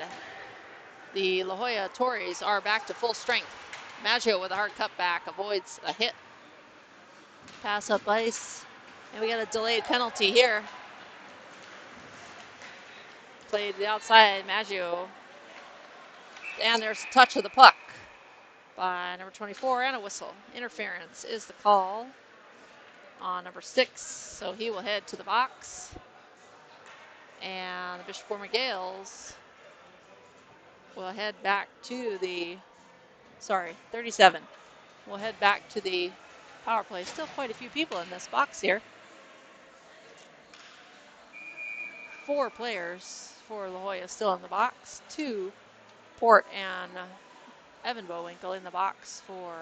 the La Jolla Torreys are back to full strength. Maggio with a hard cutback avoids a hit. Pass up ice, and we got a delayed penalty here. Played the outside, Maggio, and there's a touch of the puck by number 24 and a whistle. Interference is the call on number 6, so he will head to the box. And the Bishop Gorman Gaels will head back to the, 37. We'll head back to the power play. Still quite a few people in this box here. 4 players for La Jolla still in the box. 2 Port and Evan Vohwinkle in the box for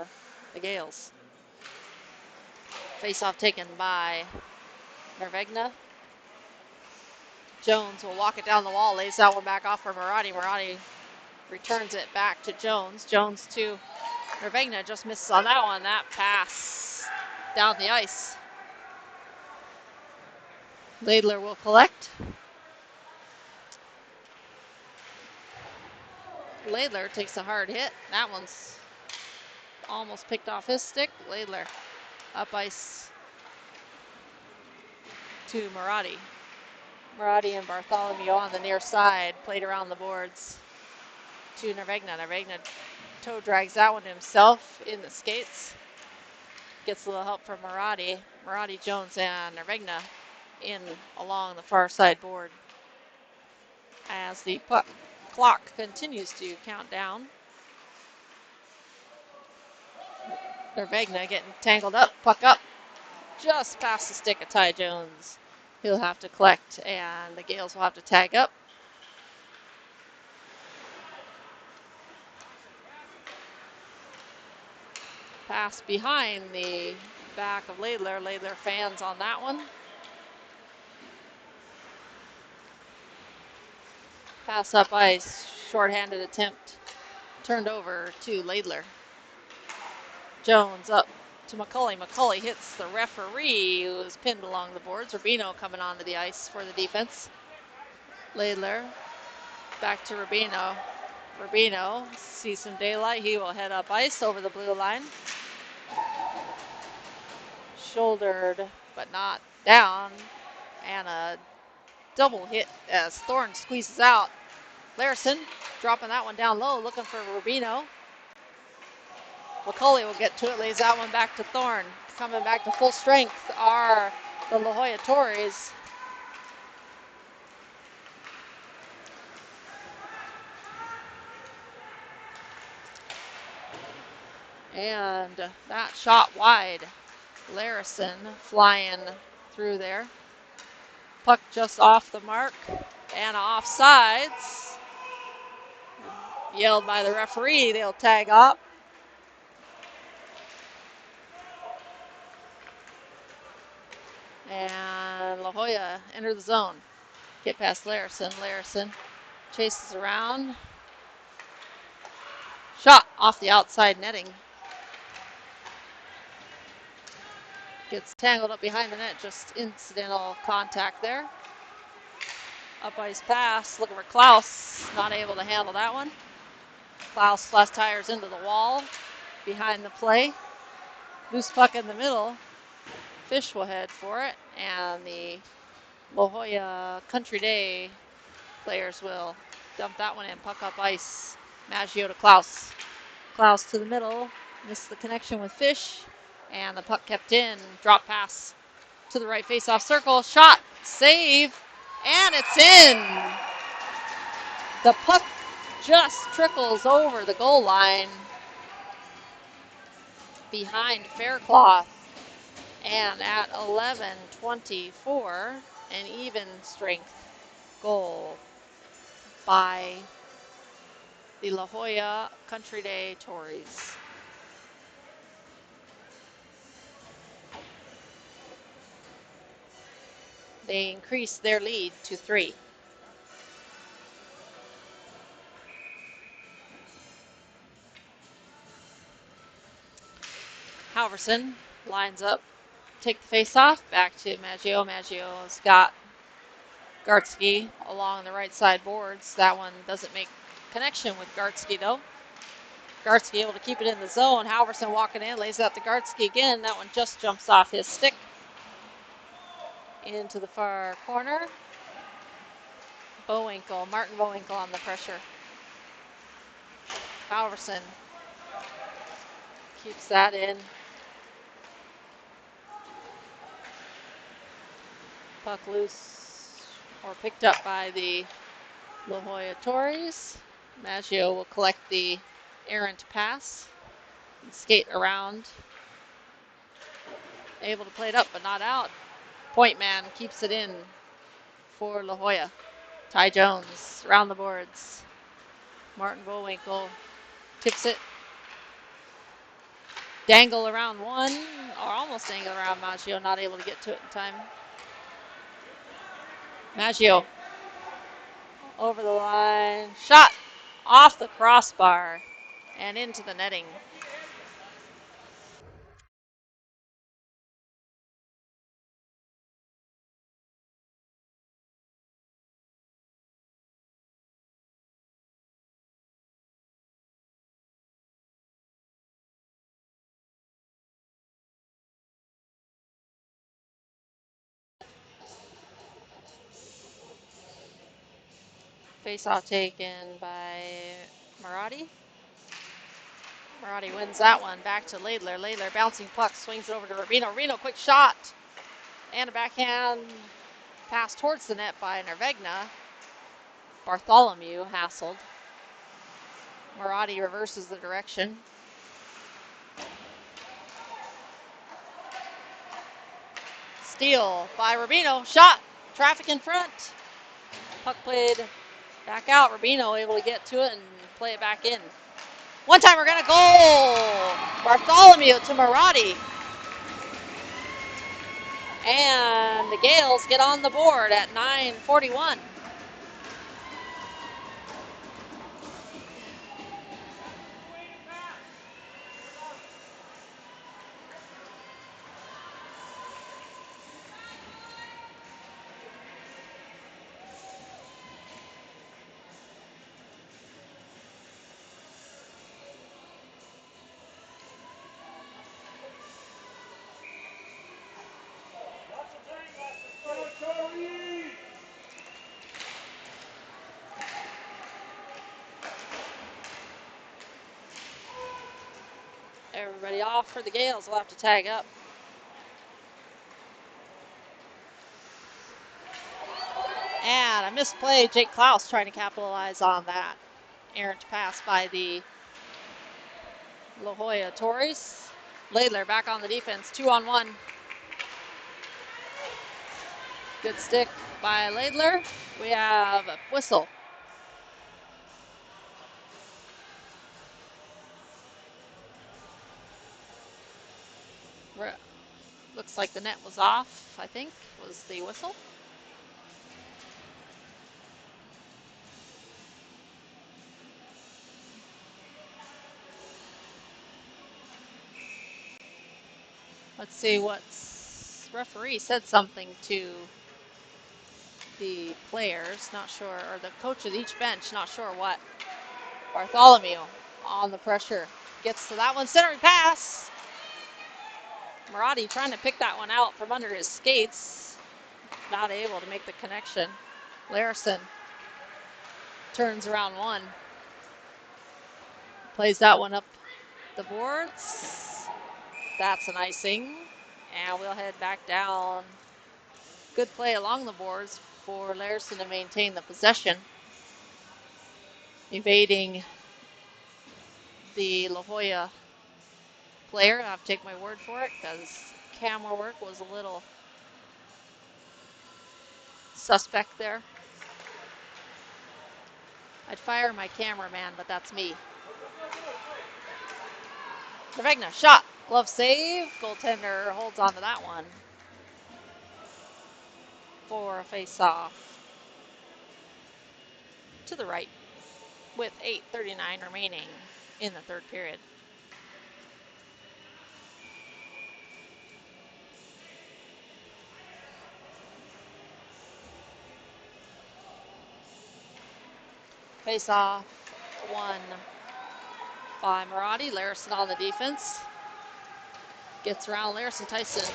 the Gaels. Face-off taken by Nervegna. Jones will walk it down the wall, lays that one back off for Marradi. Marradi returns it back to Jones. Jones to Nervegna, just misses on that one. That pass down the ice. Laidler will collect. Laidler takes a hard hit. That one's almost picked off his stick. Laidler up ice to Marradi. Marradi and Bartholomew on the near side, played around the boards to Nervegna. Nervegna toe drags that one to himself in the skates. Gets a little help from Marradi. Marradi, Jones, and Nervegna in along the far side board. As the puck clock continues to count down. Nervegna getting tangled up, puck up, just past the stick of Ty Jones. He'll have to collect, and the Gaels will have to tag up. Pass behind the back of Laidler. Laidler fans on that one. Pass up ice, shorthanded attempt, turned over to Laidler. Jones up to McCulley. McCulley hits the referee, who is pinned along the boards. Rubino coming onto the ice for the defense. Laidler back to Rubino. Rubino sees some daylight. He will head up ice over the blue line. Shouldered, but not down. And a double hit as Thorne squeezes out. Larison dropping that one down low, looking for Rubino. McCulley will get to it, lays that one back to Thorne. Coming back to full strength are the La Jolla Torreys. And that shot wide. Larison flying through there. Puck just off the mark and offsides. Yelled by the referee, they'll tag up. And La Jolla enter the zone. Get past Larison. Larison chases around. Shot off the outside netting. Gets tangled up behind the net, just incidental contact there. Up ice pass, looking for Klaus, not able to handle that one. Klaus flat tires into the wall, behind the play. Loose puck in the middle. Fish will head for it, and the La Jolla Country Day players will dump that one in. Puck up ice. Maggio to Klaus. Klaus to the middle. Missed the connection with Fish. And the puck kept in. Drop pass to the right face-off circle. Shot. Save. And it's in. The puck just trickles over the goal line behind Faircloth. And at 11:24, an even strength goal by the La Jolla Country Day Torreys. They increase their lead to 3. Halverson lines up, take the face off, back to Maggio. Maggio's got Gartsky along the right side boards. That one doesn't make connection with Gartsky though. Gartsky able to keep it in the zone. Halverson walking in, lays out to Gartsky again. That one just jumps off his stick into the far corner. Vohwinkle, Martin Vohwinkle on the pressure. Halverson keeps that in. Puck loose or picked up by the La Jolla Torreys. Maggio will collect the errant pass and skate around. Able to play it up, but not out. Point man keeps it in for La Jolla. Ty Jones around the boards. Martin Vohwinkle tips it. Dangle around one, or almost dangle around Maggio, not able to get to it in time. Maggio over the line. Shot off the crossbar and into the netting. Face-off taken by Marradi. Marradi wins that one. Back to Laidler. Laidler bouncing puck, swings it over to Rubino. Rubino, quick shot. And a backhand pass towards the net by Nervegna. Bartholomew hassled. Marradi reverses the direction. Steal by Rubino. Shot. Traffic in front. Puck played back out. Rubino able to get to it and play it back in. One timer got a goal. Bartholomew to Marradi. And the Gaels get on the board at 9:41. Everybody off for the Gaels. Will have to tag up. And a misplay. Jake Klaus trying to capitalize on that errant pass by the La Jolla Torreys. Laidler back on the defense. 2-on-1. Good stick by Laidler. We have a whistle. Looks like the net was off, I think, was the whistle. Let's see what's referee said something to the players, not sure, or the coach of each bench, not sure what. Bartholomew on the pressure. Gets to that one, centering pass. Marradi trying to pick that one out from under his skates. Not able to make the connection. Larison turns around one. Plays that one up the boards. That's an icing. And we'll head back down. Good play along the boards for Larson to maintain the possession. Evading the La Jolla player. I have to take my word for it because camera work was a little suspect there. I'd fire my cameraman, but that's me. Trevegna, shot. Glove save. Goaltender holds on to that one for a face-off to the right with 8:39 remaining in the third period. Face-off won by Marradi. Larson on the defense. Gets around Larson. Tyson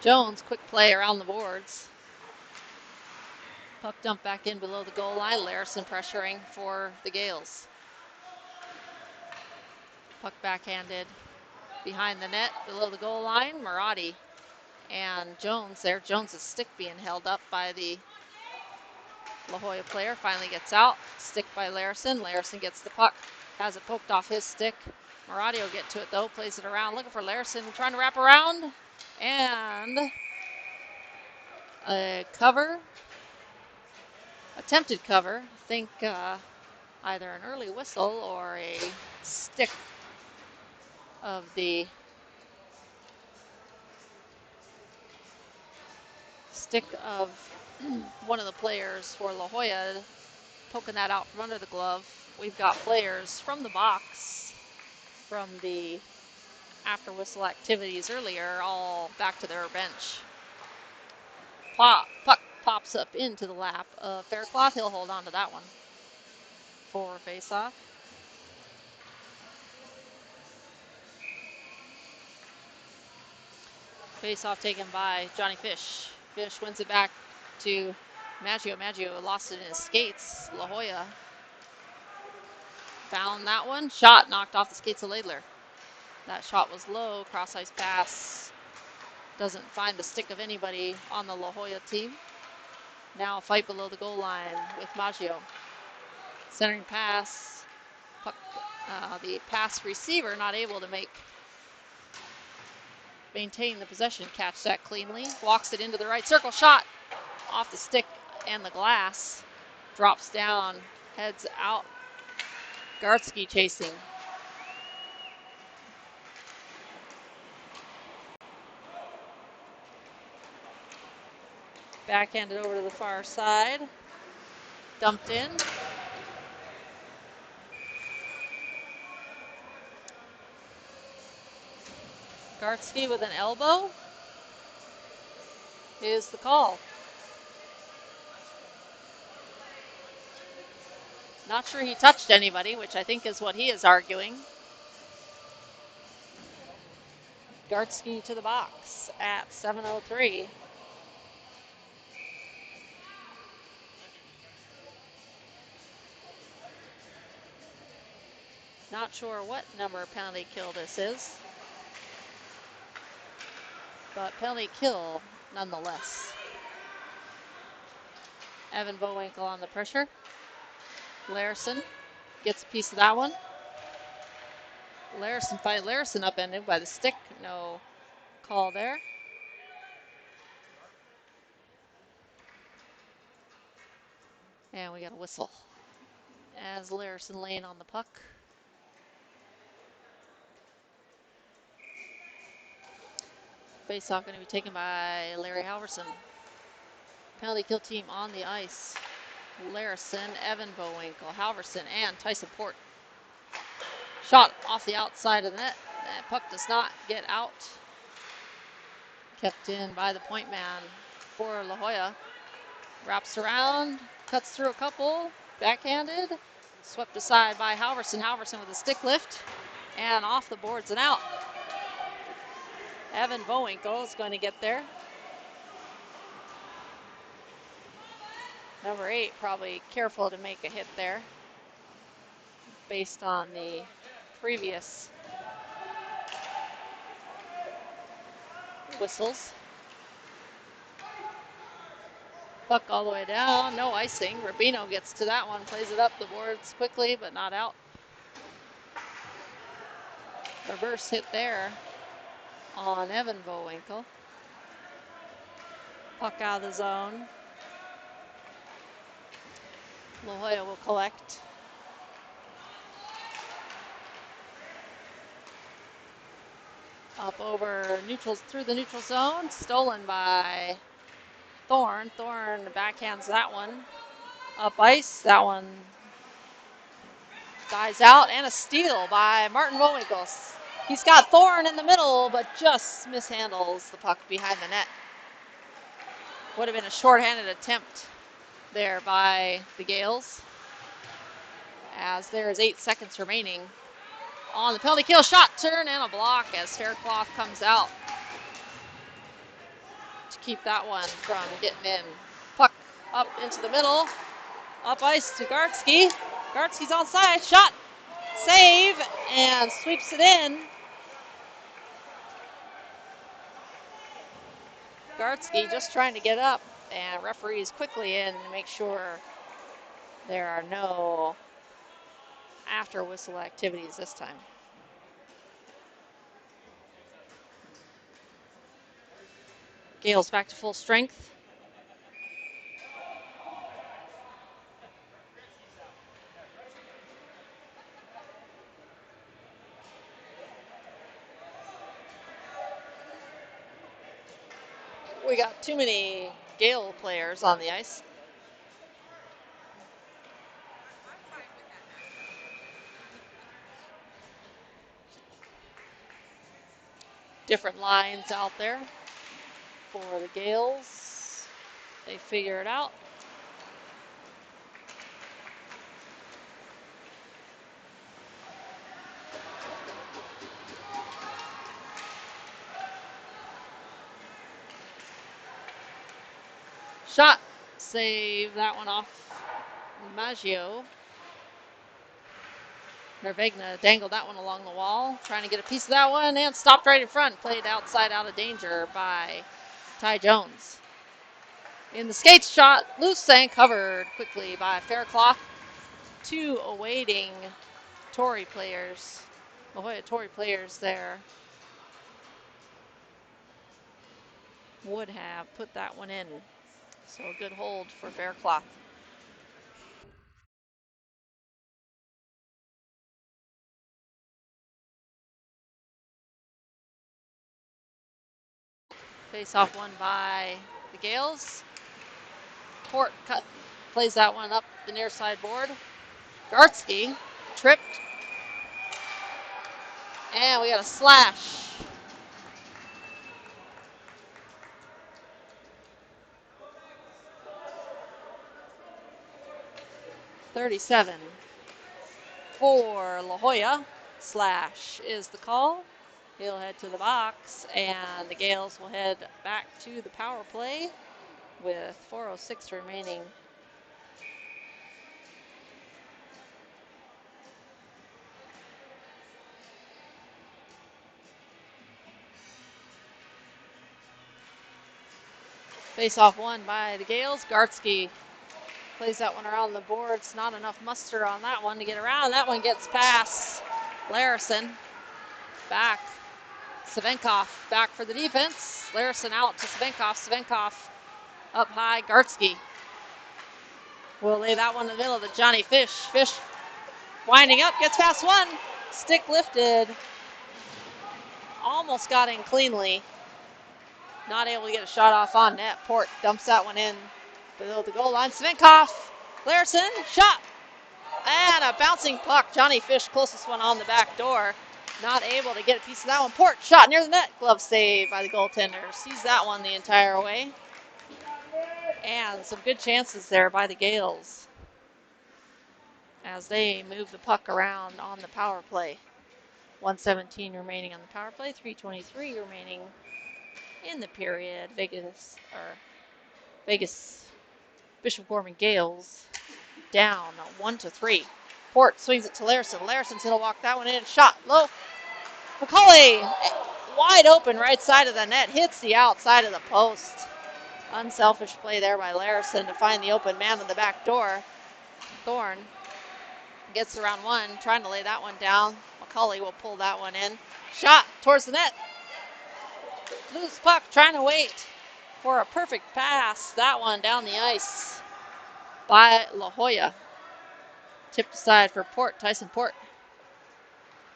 Jones, quick play around the boards. Puck dump back in below the goal line. Larson pressuring for the Gaels. Puck backhanded behind the net below the goal line. Marradi and Jones there. Jones' stick being held up by the La Jolla player. Finally gets out. Stick by Larson. Larson gets the puck. Has it poked off his stick. Marradi will get to it though. Plays it around. Looking for Larson. Trying to wrap around. And a cover. Attempted cover. I think either an early whistle or a stick of one of the players for La Jolla, poking that out from under the glove. We've got players from the box from the after whistle activities earlier, all back to their bench. Puck pops up into the lap of Faircloth. He'll hold on to that one for face-off. Face-off taken by Johnny Fish. Fish wins it back to Maggio. Maggio lost it in his skates. La Jolla found that one. Shot knocked off the skates of Laidler. That shot was low. Cross-ice pass. Doesn't find the stick of anybody on the La Jolla team. Now a fight below the goal line with Maggio. Centering pass. Puck, the pass receiver not able to maintain the possession. Catch that cleanly. Walks it into the right circle. Shot off the stick and the glass. Drops down. Heads out. Gartsky chasing. Backhanded over to the far side. Dumped in. Gartsky with an elbow is the call. Not sure he touched anybody, which I think is what he is arguing. Gartsky to the box at 7:03. Not sure what number penalty kill this is, but penalty kill nonetheless. Evan Vohwinkle on the pressure. Larson gets a piece of that one. Larson upended by the stick. No call there. And we got a whistle as Larson laying on the puck. Face-off going to be taken by Larry Halverson. Penalty kill team on the ice. Larson, Evan Vohwinkle, Halverson, and Tyson Port. Shot off the outside of the net. That puck does not get out. Kept in by the point man for La Jolla. Wraps around, cuts through a couple, backhanded. Swept aside by Halverson. Halverson with a stick lift. And off the boards and out. Evan Vohwinkle is going to get there. Number 8 probably careful to make a hit there based on the previous whistles. Puck all the way down, no icing. Rubino gets to that one, plays it up the boards quickly, but not out. Reverse hit there on Evan Vohwinkle. Puck out of the zone. La Jolla will collect. Up over neutral, through the neutral zone, stolen by Thorne. Thorne backhands that one. Up ice, that one dies out, and a steal by Martin Vohwinkle. He's got Thorne in the middle, but just mishandles the puck behind the net. Would have been a shorthanded attempt there by the Gaels, as there is 8 seconds remaining on the penalty kill. Shot, turn, and a block as Faircloth comes out to keep that one from getting in. Puck up into the middle, up ice to Gartsky. Gartsky's onside, shot, save, and sweeps it in. Gartsky just trying to get up, and referees quickly in to make sure there are no after whistle activities this time. Gaels back to full strength. We got too many Gael players on the ice. Different lines out there for the Gaels. They figure it out. Shot, save that one off Maggio. Nervegna dangled that one along the wall, trying to get a piece of that one, and stopped right in front. Played outside out of danger by Ty Jones. In the skates shot, loose and covered quickly by Faircloth. 2 awaiting Torrey players. La Jolla Torrey players there would have put that one in. So a good hold for Faircloth. Face off one by the Gaels. Port plays that one up the near side board. Gartsky tripped. And we got a slash. .37 for La Jolla. Slash is the call. He'll head to the box, and the Gaels will head back to the power play with 4:06 remaining. Face off one by the Gaels. Gartsky plays that one around the boards. Not enough muster on that one to get around. That one gets past Larison. Back. Savenkov back for the defense. Larison out to Savenkov. Savenkov up high. Gartsky will lay that one in the middle to Johnny Fish. Fish winding up, gets past one. Stick lifted. Almost got in cleanly. Not able to get a shot off on net. Port dumps that one in below the goal line. Savenkov. Larison, shot. And a bouncing puck. Johnny Fish, closest one on the back door. Not able to get a piece of that one. Port shot near the net. Glove save by the goaltender. Sees that one the entire way. And some good chances there by the Gaels as they move the puck around on the power play. 1:17 remaining on the power play. 3:23 remaining in the period. Vegas Bishop Gorman Gaels down 1-3. Port swings it to Larison. Larison's going to walk that one in. Shot low. McCauley wide open right side of the net, hits the outside of the post. Unselfish play there by Larison to find the open man on the back door. Thorne gets around one, trying to lay that one down. McCauley will pull that one in. Shot towards the net. Loose puck, trying to wait for a perfect pass. That one down the ice by La Jolla. Tipped aside for Port. Tyson Port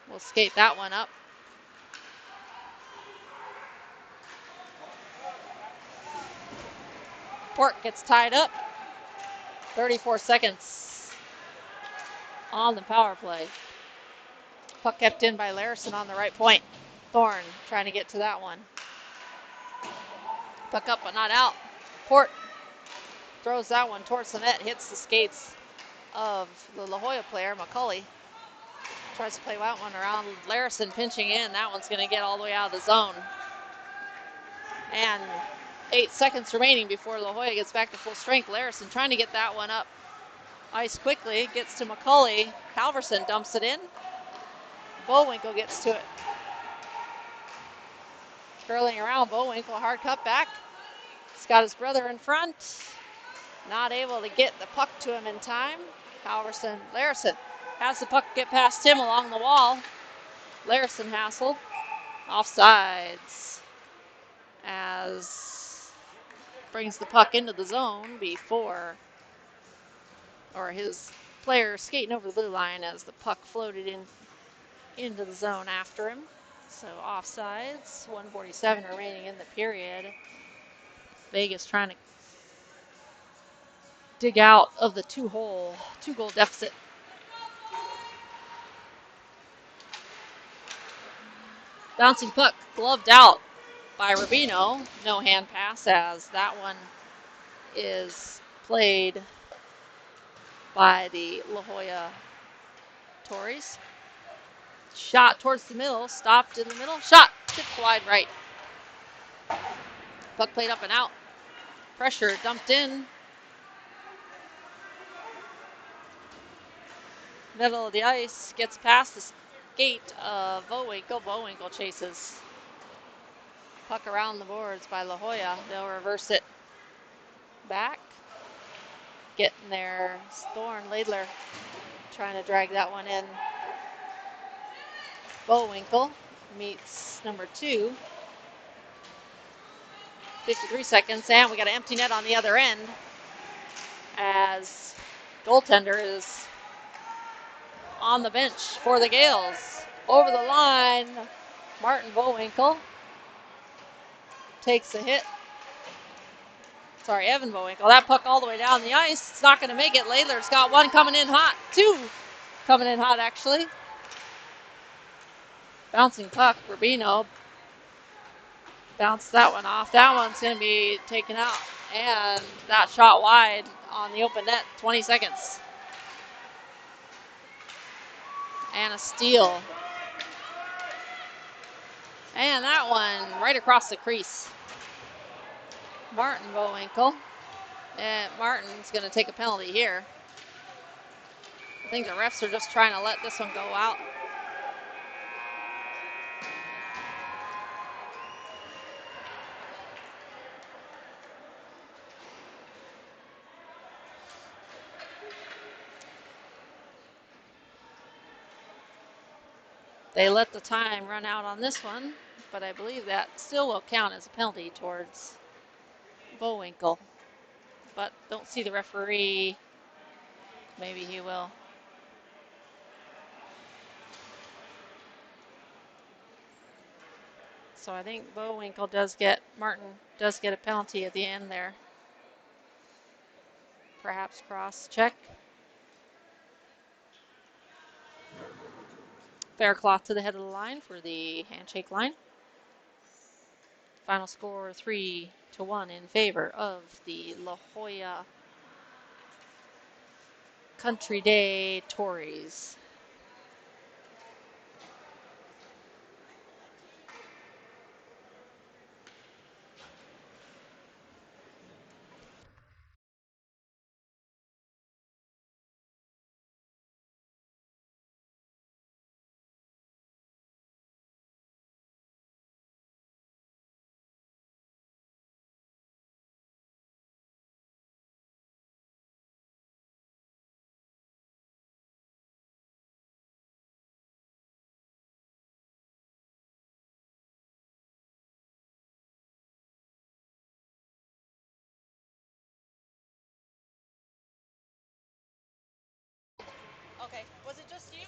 will skate that one up. Port gets tied up. 34 seconds on the power play. Puck kept in by Larison on the right point. Thorne trying to get to that one. Puck up but not out. Port throws that one towards the net, hits the skates of the La Jolla player, McCauley. Tries to play that one around. Larison pinching in. That one's going to get all the way out of the zone. And 8 seconds remaining before La Jolla gets back to full strength. Larison trying to get that one up ice quickly. Gets to McCauley. Halverson dumps it in. Vohwinkle gets to it. Curling around. Vohwinkle, hard cut back. He's got his brother in front. Not able to get the puck to him in time. Larison has the puck get past him along the wall. Larison hassled. Offsides. As brings the puck into the zone before, or his player skating over the blue line as the puck floated into the zone after him. So offsides, 1:47 remaining in the period. Vegas trying to dig out of the two-goal deficit. Bouncing puck, gloved out by Rubino. No hand pass as that one is played by the La Jolla Torreys. Shot towards the middle, stopped in the middle, shot, tipped wide right. Puck played up and out. Pressure dumped in. Middle of the ice, gets past the skate of Vohwinkle. Vohwinkle chases. Puck around the boards by La Jolla. They'll reverse it back. Getting there, Thorne, Laidler trying to drag that one in. Vohwinkle meets number 2. 53 seconds, and we got an empty net on the other end as goaltender is on the bench for the Gaels. Over the line, Martin Vohwinkle takes a hit. Evan Vohwinkle. That puck all the way down the ice. It's not going to make it. Laidler's got one coming in hot. 2 coming in hot, actually. Bouncing puck. Rubino bounced that one off. That one's going to be taken out. And that shot wide on the open net. 20 seconds. And a steal. And that one right across the crease. Martin Vohwinkle. And Martin's going to take a penalty here. I think the refs are just trying to let this one go out. They let the time run out on this one, but I believe that still will count as a penalty towards Vohwinkle. But don't see the referee. Maybe he will. So I think Martin does get a penalty at the end there. Perhaps cross check. Faircloth to the head of the line for the handshake line. Final score 3-1 in favor of the La Jolla Country Day Torreys. Okay. Was it just you?